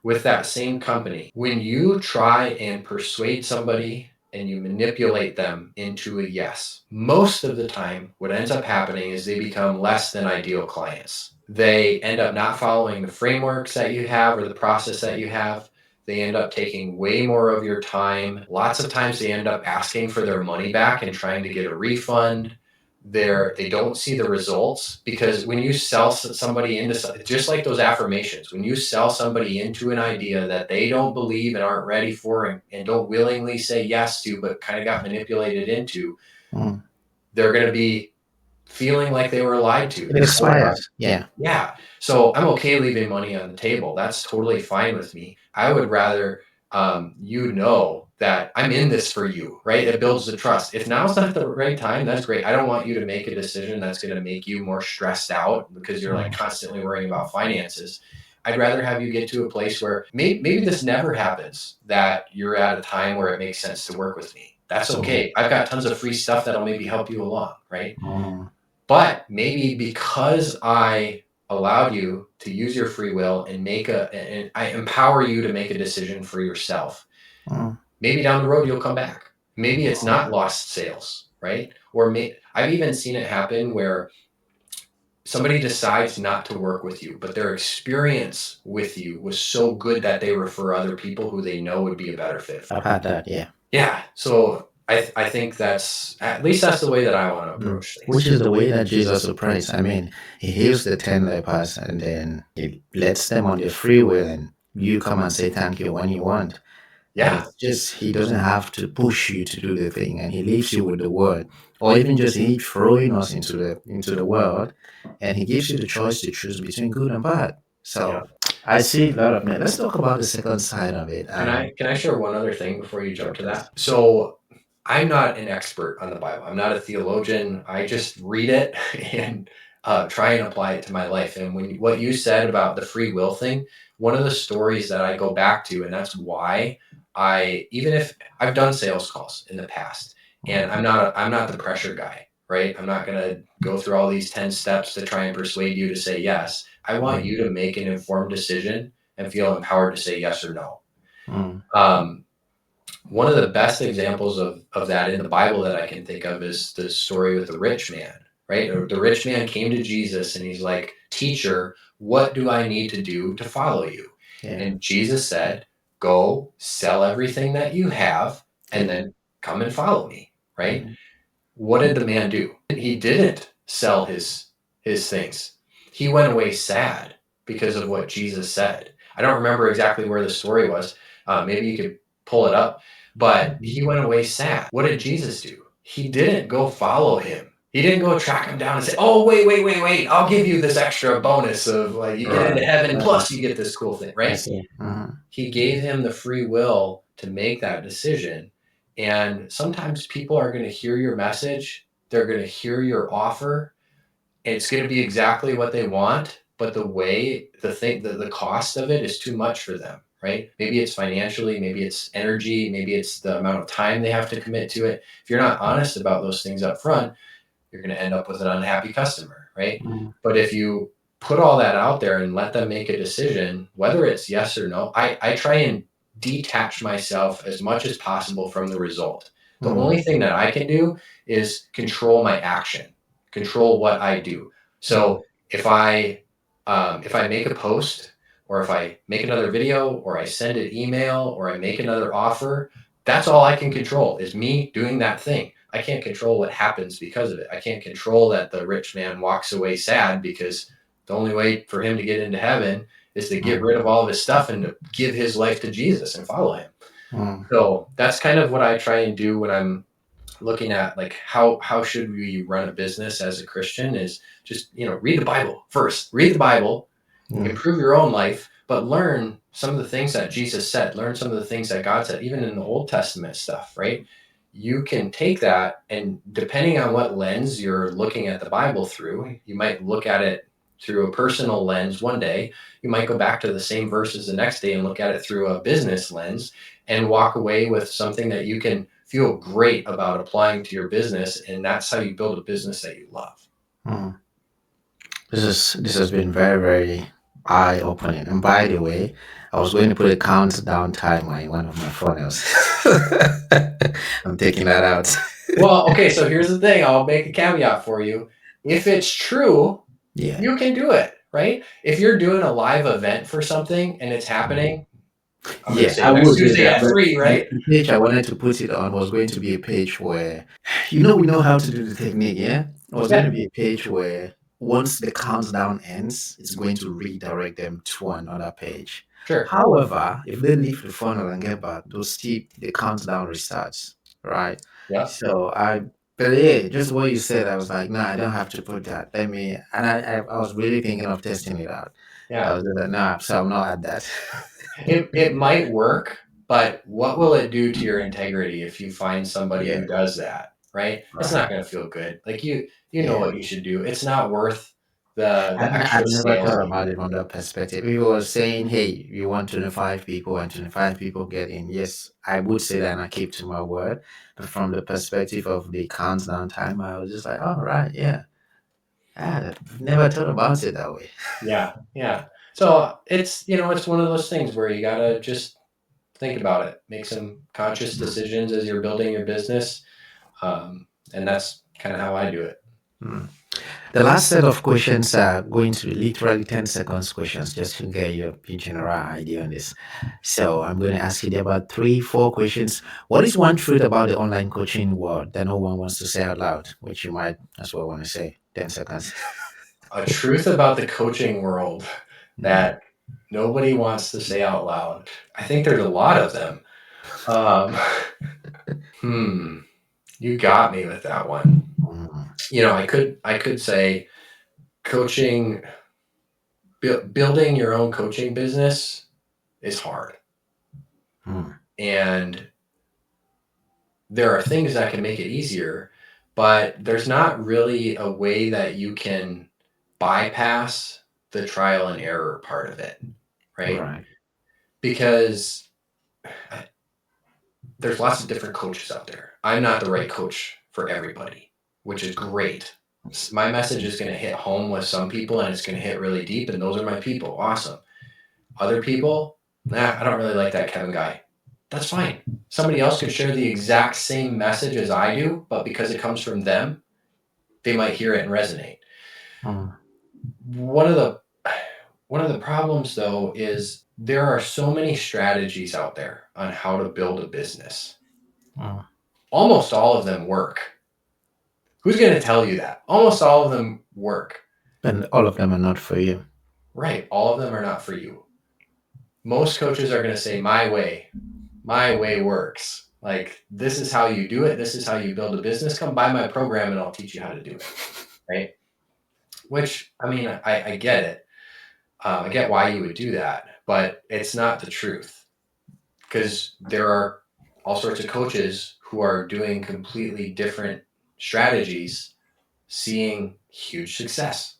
with that same company. When you try and persuade somebody and you manipulate them into a yes, most of the time, what ends up happening is they become less than ideal clients. They end up not following the frameworks that you have or the process that you have. They end up taking way more of your time. Lots of times they end up asking for their money back and trying to get a refund. They don't see the results because when you sell somebody into, just like those affirmations, when you sell somebody into an idea that they don't believe and aren't ready for and don't willingly say yes to, but kind of got manipulated into, they're going to be feeling like they were lied to. It expires. Yeah. Yeah. So I'm okay leaving money on the table. That's totally fine with me. I would rather that I'm in this for you, right? It builds the trust. If now's not the right time, that's great. I don't want you to make a decision that's going to make you more stressed out because you're like constantly worrying about finances. I'd rather have you get to a place where maybe this never happens, that you're at a time where it makes sense to work with me. That's okay. I've got tons of free stuff that'll maybe help you along, right? But maybe because I allowed you to use your free will and and I empower you to make a decision for yourself, maybe down the road you'll come back. Maybe it's not lost sales, right? Or I've even seen it happen where somebody decides not to work with you, but their experience with you was so good that they refer other people who they know would be a better fit for. I've had that, yeah. Yeah. So I think that's, at least that's the way that I want to approach things. Which is the way that Jesus operates. I mean, he heals the 10 lepers and then he lets them on their free will, and you come and say thank you when you want. Yeah. It's just, he doesn't have to push you to do the thing, and he leaves you with the word, or even just he throwing us into the world, and he gives you the choice to choose between good and bad. So I see a lot of it. Let's talk about the second side of it. Can I share one other thing before you jump to that? So I'm not an expert on the Bible. I'm not a theologian. I just read it and try and apply it to my life. And what you said about the free will thing, one of the stories that I go back to, and that's why even if I've done sales calls in the past, and I'm not the pressure guy, right? I'm not going to go through all these 10 steps to try and persuade you to say yes. I want you to make an informed decision and feel empowered to say yes or no. One of the best examples of that in the Bible that I can think of is the story with the rich man, right? The rich man came to Jesus and he's like, "Teacher, what do I need to do to follow you?" And Jesus said, "Go sell everything that you have and then come and follow me," right? What did the man do? He didn't sell his things. He went away sad because of what Jesus said. I don't remember exactly where the story was. Maybe you could pull it up. But he went away sad. What did Jesus do? He didn't go follow him. He didn't go track him down and say, "Oh, wait. I'll give you this extra bonus of like you get into heaven plus you get this cool thing," right? He gave him the free will to make that decision. And sometimes people are going to hear your message. They're going to hear your offer. It's going to be exactly what they want, but the cost of it is too much for them, right? Maybe it's financially, maybe it's energy, maybe it's the amount of time they have to commit to it. If you're not honest about those things up front, you're going to end up with an unhappy customer, right? But if you put all that out there and let them make a decision, whether it's yes or no, I try and detach myself as much as possible from the result. The only thing that I can do is control my action, control what I do. So if I make a post, or if I make another video, or I send an email, or I make another offer, that's all I can control is me doing that thing. I can't control what happens because of it. I can't control that the rich man walks away sad, because the only way for him to get into heaven is to get rid of all of his stuff and to give his life to Jesus and follow him. So that's kind of what I try and do when I'm looking at like how should we run a business as a Christian, is just, read the Bible first. Read the Bible, improve your own life, but learn some of the things that Jesus said, learn some of the things that God said, even in the Old Testament stuff, right? You can take that, and depending on what lens you're looking at the Bible through, you might look at it through a personal lens one day. You might go back to the same verses the next day and look at it through a business lens and walk away with something that you can feel great about applying to your business. And that's how you build a business that you love. This has been very, very eye-opening. And by the way, I was going to put a countdown timer in one of my funnels. I'm taking that out. Well, okay, so here's the thing. I'll make a caveat for you. If it's true, you can do it, right? If you're doing a live event for something and it's happening, I would Tuesday at 3, right? The page I wanted to put it on was going to be a page where, we know how to do the technique, yeah? It was going to be a page where once the countdown ends, it's going to redirect them to another page. Sure. However, if they leave the funnel and get back, the countdown restarts, right? Yeah. So but yeah, just what you said, I was like, no, I don't have to put that. I was really thinking of testing it out. Yeah. I was like, no, so I'm not at that. It might work, but what will it do to your integrity if you find somebody who does that, right? It's not going to feel good. Like you know what you should do. It's not worth the extra I've never sales. thought about it from that perspective. If you were saying, hey, you want 25 people and 25 people get in, yes, I would say that and I keep to my word. But from the perspective of the countdown time, I was just like, all right, yeah. I've never thought about it that way. Yeah, yeah. So it's, it's one of those things where you gotta just think about it, make some conscious decisions as you're building your business, and that's kind of how I do it. The last set of questions are going to be literally 10 seconds questions just to get your general idea on this. So I'm going to ask you about 3, 4 questions. What is one truth about the online coaching world that no one wants to say out loud, which you might as well want to say? 10 seconds. A truth about the coaching world that nobody wants to say out loud. I think there's a lot of them. You got me with that one. I could say coaching, building your own coaching business is hard. And there are things that can make it easier, but there's not really a way that you can bypass the trial and error part of it, right? Because there's lots of different coaches out there. I'm not the right coach for everybody, which is great. My message is going to hit home with some people and it's going to hit really deep, and those are my people. Awesome. Other people, I don't really like that Kevin guy. That's fine. Somebody else could share the exact same message as I do, but because it comes from them, they might hear it and resonate. One of the problems, though, is there are so many strategies out there on how to build a business. Almost all of them work. Who's going to tell you that? Almost all of them work. And all of them are not for you. Right. All of them are not for you. Most coaches are going to say, my way works. Like, this is how you do it. This is how you build a business. Come buy my program and I'll teach you how to do it. Right. Which, I mean, I get it. I get why you would do that, but it's not the truth, because there are all sorts of coaches who are doing completely different strategies, seeing huge success.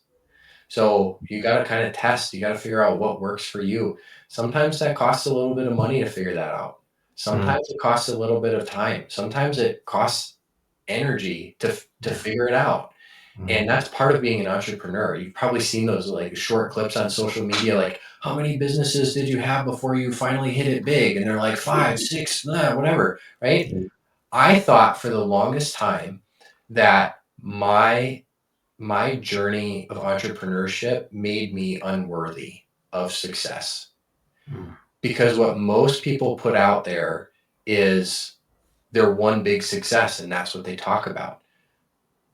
So you got to kind of test, you got to figure out what works for you. Sometimes that costs a little bit of money to figure that out. Sometimes it costs a little bit of time. Sometimes it costs energy to figure it out. And that's part of being an entrepreneur. You've probably seen those like short clips on social media, like, how many businesses did you have before you finally hit it big? And they're like 5, 6, whatever, right? I thought for the longest time that my journey of entrepreneurship made me unworthy of success. Because what most people put out there is their one big success, and that's what they talk about.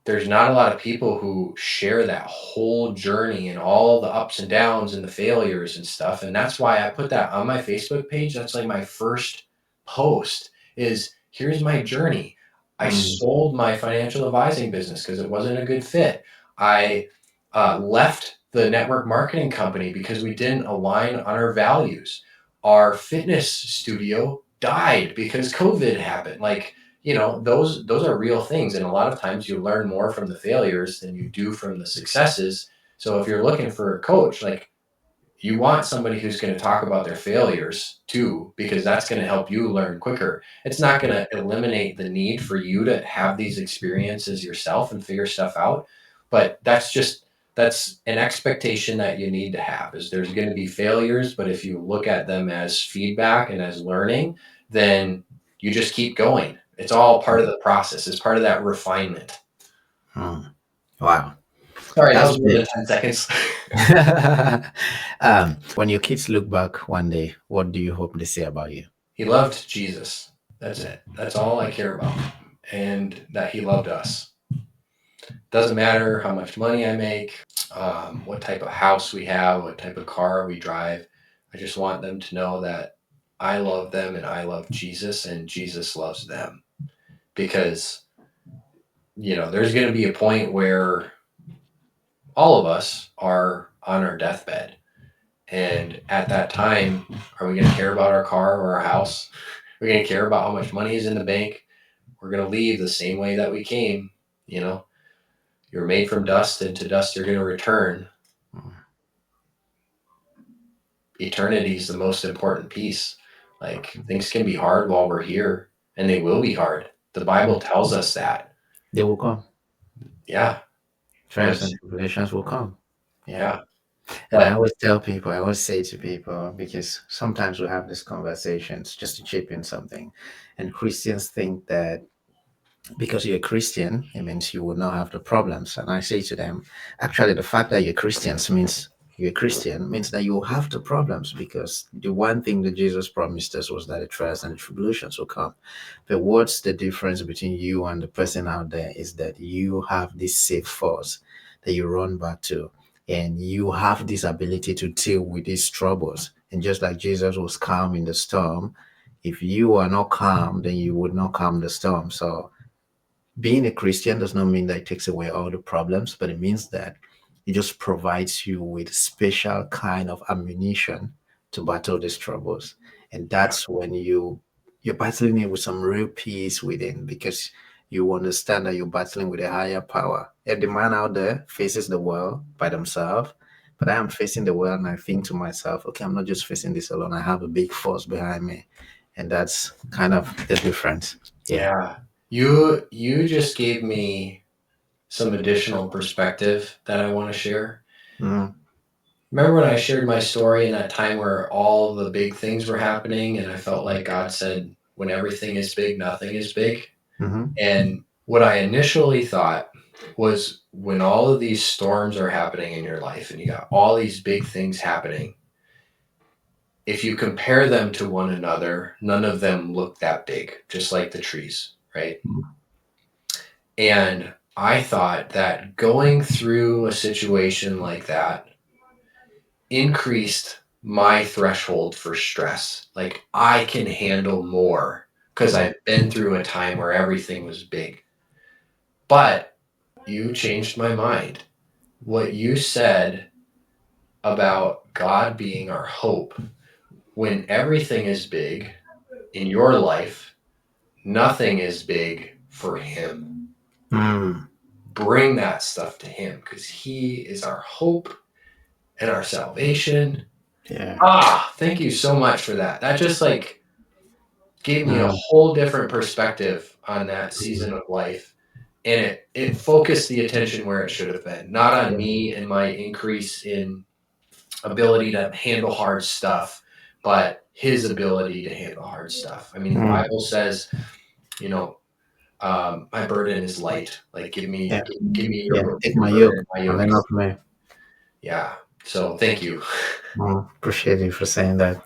There's not a lot of people who share that whole journey and all the ups and downs and the failures and stuff. And that's why I put that on my Facebook page. That's like my first post is, here's my journey. I sold my financial advising business because it wasn't a good fit. I left the network marketing company because we didn't align on our values. Our fitness studio died because COVID happened. Like, those are real things. And a lot of times you learn more from the failures than you do from the successes. So if you're looking for a coach, like, you want somebody who's going to talk about their failures too, because that's going to help you learn quicker. It's not going to eliminate the need for you to have these experiences yourself and figure stuff out. But that's an expectation that you need to have, is there's going to be failures. But if you look at them as feedback and as learning, then you just keep going. It's all part of the process. It's part of that refinement. Wow. Sorry, that was more than 10 seconds. When your kids look back one day, what do you hope they say about you? He loved Jesus. That's it. That's all I care about. And that he loved us. Doesn't matter how much money I make, what type of house we have, what type of car we drive. I just want them to know that I love them and I love Jesus and Jesus loves them. Because, there's going to be a point where all of us are on our deathbed. And at that time, are we going to care about our car or our house? We're going to care about how much money is in the bank. We're going to leave the same way that we came. You're made from dust, and to dust you're going to return. eternity is the most important piece. Like, things can be hard while we're here, and they will be hard. The Bible tells us that. They will come. Yeah. Trials and tribulations will come. Yeah. And I always tell people, I always say to people, because sometimes we have these conversations just to chip in something, and Christians think that because you're a Christian, it means you will not have the problems. And I say to them, actually, the fact that you're a Christian means that you will have the problems, because the one thing that Jesus promised us was that the trials and the tribulations will come. But what's the difference between you and the person out there is that you have this safe force that you run back to, and you have this ability to deal with these troubles. And just like Jesus was calm in the storm, if you are not calm, then you would not calm the storm. So being a Christian does not mean that it takes away all the problems, but it means that it just provides you with special kind of ammunition to battle these troubles. And that's when you're battling it with some real peace within, because you understand that you're battling with a higher power. If the man out there faces the world by themselves, but I am facing the world and I think to myself, okay, I'm not just facing this alone. I have a big force behind me. And that's kind of the difference. Yeah. You just gave me some additional perspective that I want to share. Mhm. Remember when I shared my story in that time where all the big things were happening, and I felt like God said, when everything is big, nothing is big? Mhm. And what I initially thought was, when all of these storms are happening in your life and you got all these big things happening, if you compare them to one another, none of them look that big, just like the trees, right? And I thought that going through a situation like that increased my threshold for stress. Like, I can handle more because I've been through a time where everything was big. But you changed my mind. What you said about God being our hope, when everything is big in your life, nothing is big for Him. Mm. Bring that stuff to Him, because He is our hope and our salvation. Yeah. Thank you so much for that. That just like gave me a whole different perspective on that season of life. And it focused the attention where it should have been, not on me and my increase in ability to handle hard stuff, but His ability to handle hard stuff. I mean, the Bible says, you know, my burden is light. Like, give me your Take my yoke. burden, my And yoke. then off me. Yeah. So thank you. Appreciate you for saying that.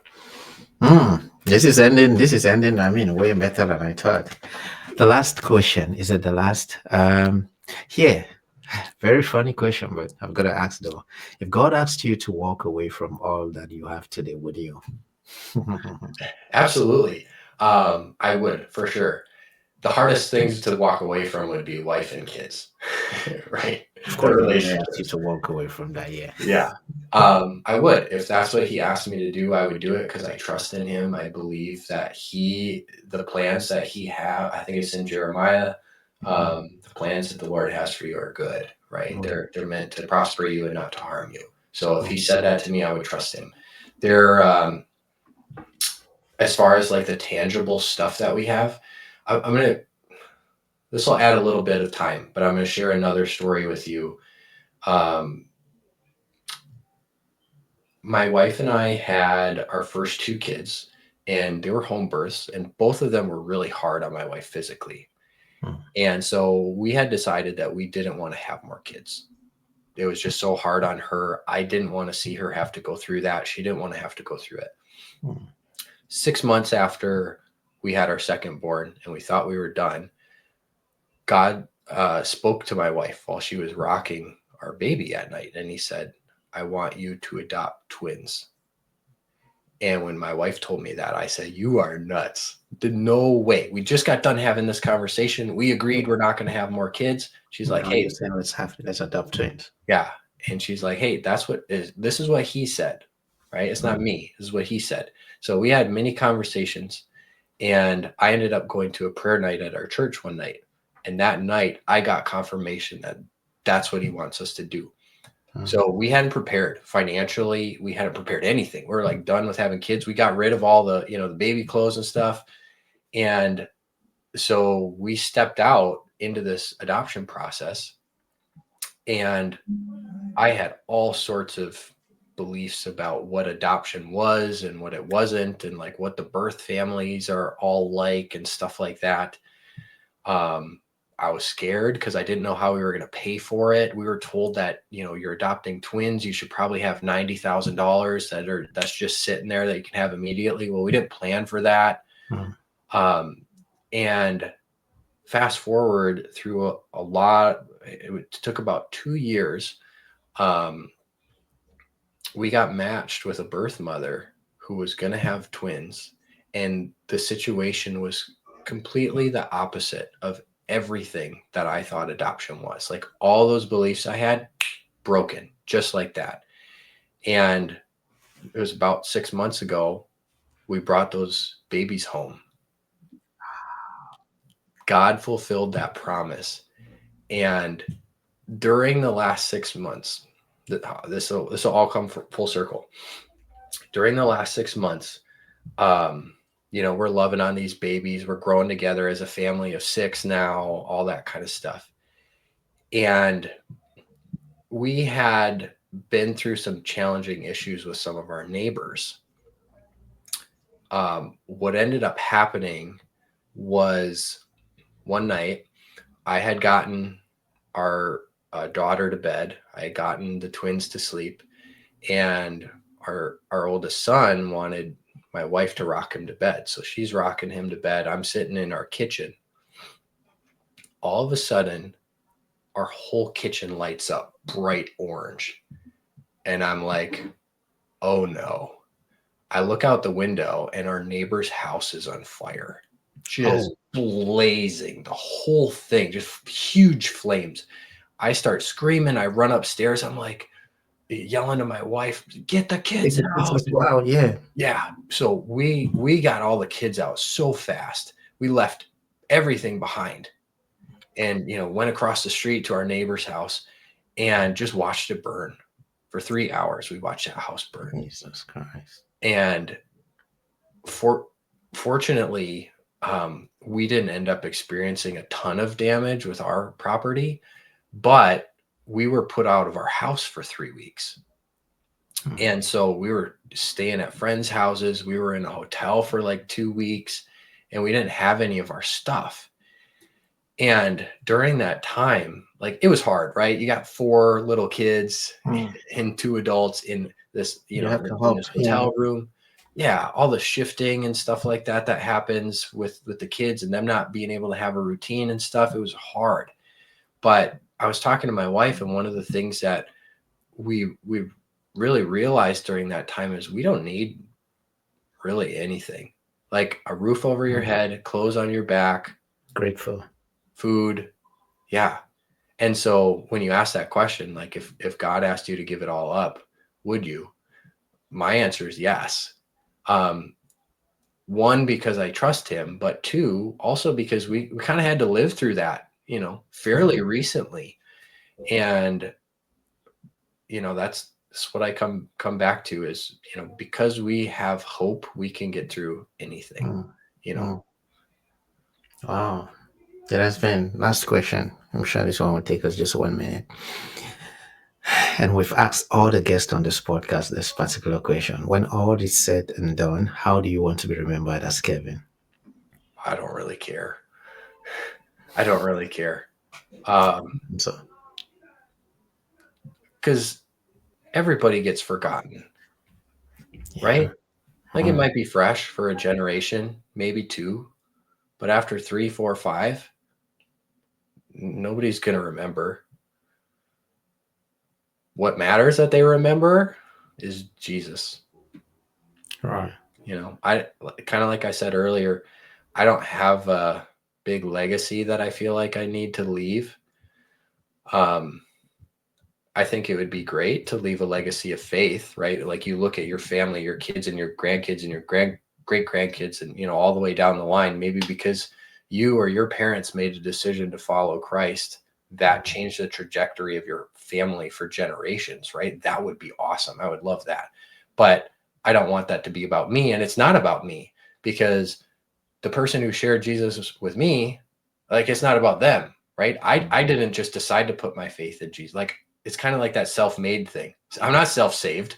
This is ending. I mean, way better than I thought. The last question, is it the last? Yeah. Very funny question, but I've got to ask though. If God asked you to walk away from all that you have today, would you? Absolutely. I would, for sure. The hardest things to walk away from would be wife and kids, right? Of course, The I asked you relationships. to walk away from that. Yeah. Yeah. I would. If that's what He asked me to do, I would do it, because I trust in Him. I believe that the plans that He have, I think it's in Jeremiah, the plans that the Lord has for you are good, right? They're meant to prosper you and not to harm you. So if He said that to me, I would trust Him. As far as like the tangible stuff that we have, this will add a little bit of time, but I'm going to share another story with you. My wife and I had our first two kids, and they were home births, and both of them were really hard on my wife physically. And so we had decided that we didn't want to have more kids. It was just so hard on her. I didn't want to see her have to go through that. She didn't want to have to go through it. 6 months after we had our second born and we thought we were done, God spoke to my wife while she was rocking our baby at night. And He said, I want you to adopt twins. And when my wife told me that, I said, you are nuts. No way. We just got done having this conversation. We agreed we're not going to have more kids. She's like, hey, let's adopt twins. Yeah. And she's like, hey, this is what He said, right? It's not me. This is what He said. So we had many conversations, and I ended up going to a prayer night at our church one night. And that night I got confirmation that that's what He wants us to do. So we hadn't prepared financially. We hadn't prepared anything. We were like done with having kids. We got rid of all the, the baby clothes and stuff. And so we stepped out into this adoption process, and I had all sorts of beliefs about what adoption was and what it wasn't, and like what the birth families are all like and stuff like that. I was scared because I didn't know how we were going to pay for it. We were told that, you're adopting twins, you should probably have $90,000 that's just sitting there that you can have immediately. Well, we didn't plan for that. And fast forward through a lot, it took about 2 years. We got matched with a birth mother who was going to have twins. And the situation was completely the opposite of everything that I thought adoption was. Like all those beliefs I had broken just like that. And it was about 6 months ago, we brought those babies home. God fulfilled that promise. And during the last 6 months, this will all come full circle. During the last 6 months, we're loving on these babies. We're growing together as a family of 6 now, all that kind of stuff. And we had been through some challenging issues with some of our neighbors. What ended up happening was one night I had gotten our daughter to bed. I had gotten the twins to sleep, and our oldest son wanted my wife to rock him to bed. So she's rocking him to bed. I'm sitting in our kitchen. All of a sudden, our whole kitchen lights up bright orange. And I'm like, oh no. I look out the window and our neighbor's house is on fire. Just blazing, the whole thing, just huge flames. I start screaming. I run upstairs. I'm like yelling to my wife, get the kids out. Wow, yeah. Yeah. So we got all the kids out so fast. We left everything behind and, went across the street to our neighbor's house and just watched it burn for 3 hours. We watched that house burn. Jesus Christ. And fortunately, we didn't end up experiencing a ton of damage with our property, but we were put out of our house for 3 weeks. And so we were staying at friends' houses. We were in a hotel for like 2 weeks, and we didn't have any of our stuff. And during that time, like it was hard, right? You got 4 little kids and 2 adults in this, in this hotel room. Yeah, all the shifting and stuff like that happens with the kids and them not being able to have a routine and stuff. It was hard. But I was talking to my wife, and one of the things that we really realized during that time is we don't need really anything. Like a roof over your head, clothes on your back, Grateful. food. Yeah. And so when you ask that question, like if God asked you to give it all up, would you? My answer is yes. 1, because I trust him, but 2, also because we kind of had to live through that, fairly recently. And, that's what I come back to is, because we have hope, we can get through anything, Wow. Yeah, that's been last question. I'm sure this one will take us just 1 minute. And we've asked all the guests on this podcast this particular question. When all is said and done, how do you want to be remembered as Kevin? I don't really care. So, because everybody gets forgotten, right? Like it might be fresh for a generation, maybe 2, but after 3, 4, 5, nobody's going to remember. What matters that they remember is Jesus. Right. I kind of, like I said earlier, I don't have a big legacy that I feel like I need to leave. I think it would be great to leave a legacy of faith, right? Like you look at your family, your kids and your grandkids and your great grandkids and, all the way down the line, maybe because you or your parents made a decision to follow Christ. that change the trajectory of your family for generations, right? That would be awesome. I would love that. But I don't want that to be about me. And it's not about me, because the person who shared Jesus with me, like, it's not about them, right? I didn't just decide to put my faith in Jesus. Like, it's kind of like that self-made thing. I'm not self-saved.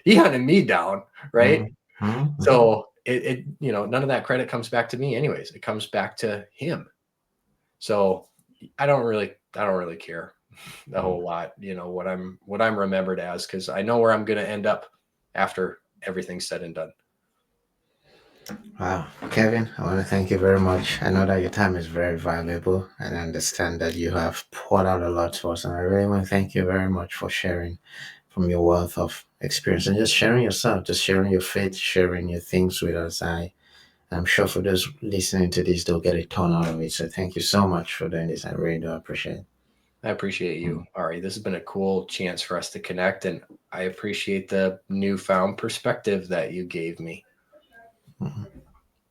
He hunted me down, right? Mm-hmm. So it none of that credit comes back to me anyways. It comes back to him. So I don't really care a whole lot, what I'm remembered as, because I know where I'm going to end up after everything's said and done. Wow, Kevin, I want to thank you very much. I know that your time is very valuable, and I understand that you have poured out a lot to us. And I really want to thank you very much for sharing from your wealth of experience and just sharing yourself, just sharing your faith, sharing your things with us. I'm sure for those listening to this, they'll get a ton out of it. So thank you so much for doing this. I really do appreciate it. I appreciate you, Ari. This has been a cool chance for us to connect, and I appreciate the newfound perspective that you gave me. Mhm.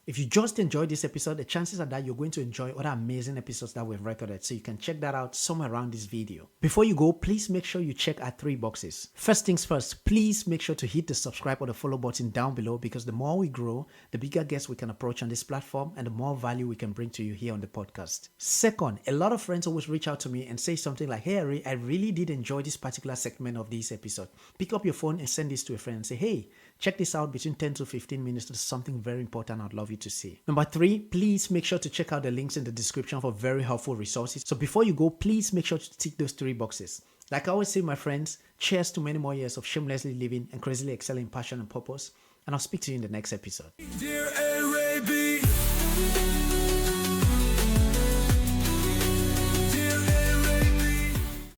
If you just enjoyed this episode, the chances are that you're going to enjoy other amazing episodes that we've recorded, so you can check that out somewhere around this video. Before you go, please make sure you check our 3 boxes. First things first, please make sure to hit the subscribe or the follow button down below, because the more we grow, the bigger guests we can approach on this platform and the more value we can bring to you here on the podcast. Second, a lot of friends always reach out to me and say something like, "Hey, Ari, I really did enjoy this particular segment of this episode." Pick up your phone and send this to a friend and say, "Hey, check this out, between 10 to 15 minutes. There's something very important I'd love you to see." Number 3, please make sure to check out the links in the description for very helpful resources. So before you go, please make sure to tick those 3 boxes. Like I always say, my friends, cheers to many more years of shamelessly living and crazily excelling in passion and purpose. And I'll speak to you in the next episode.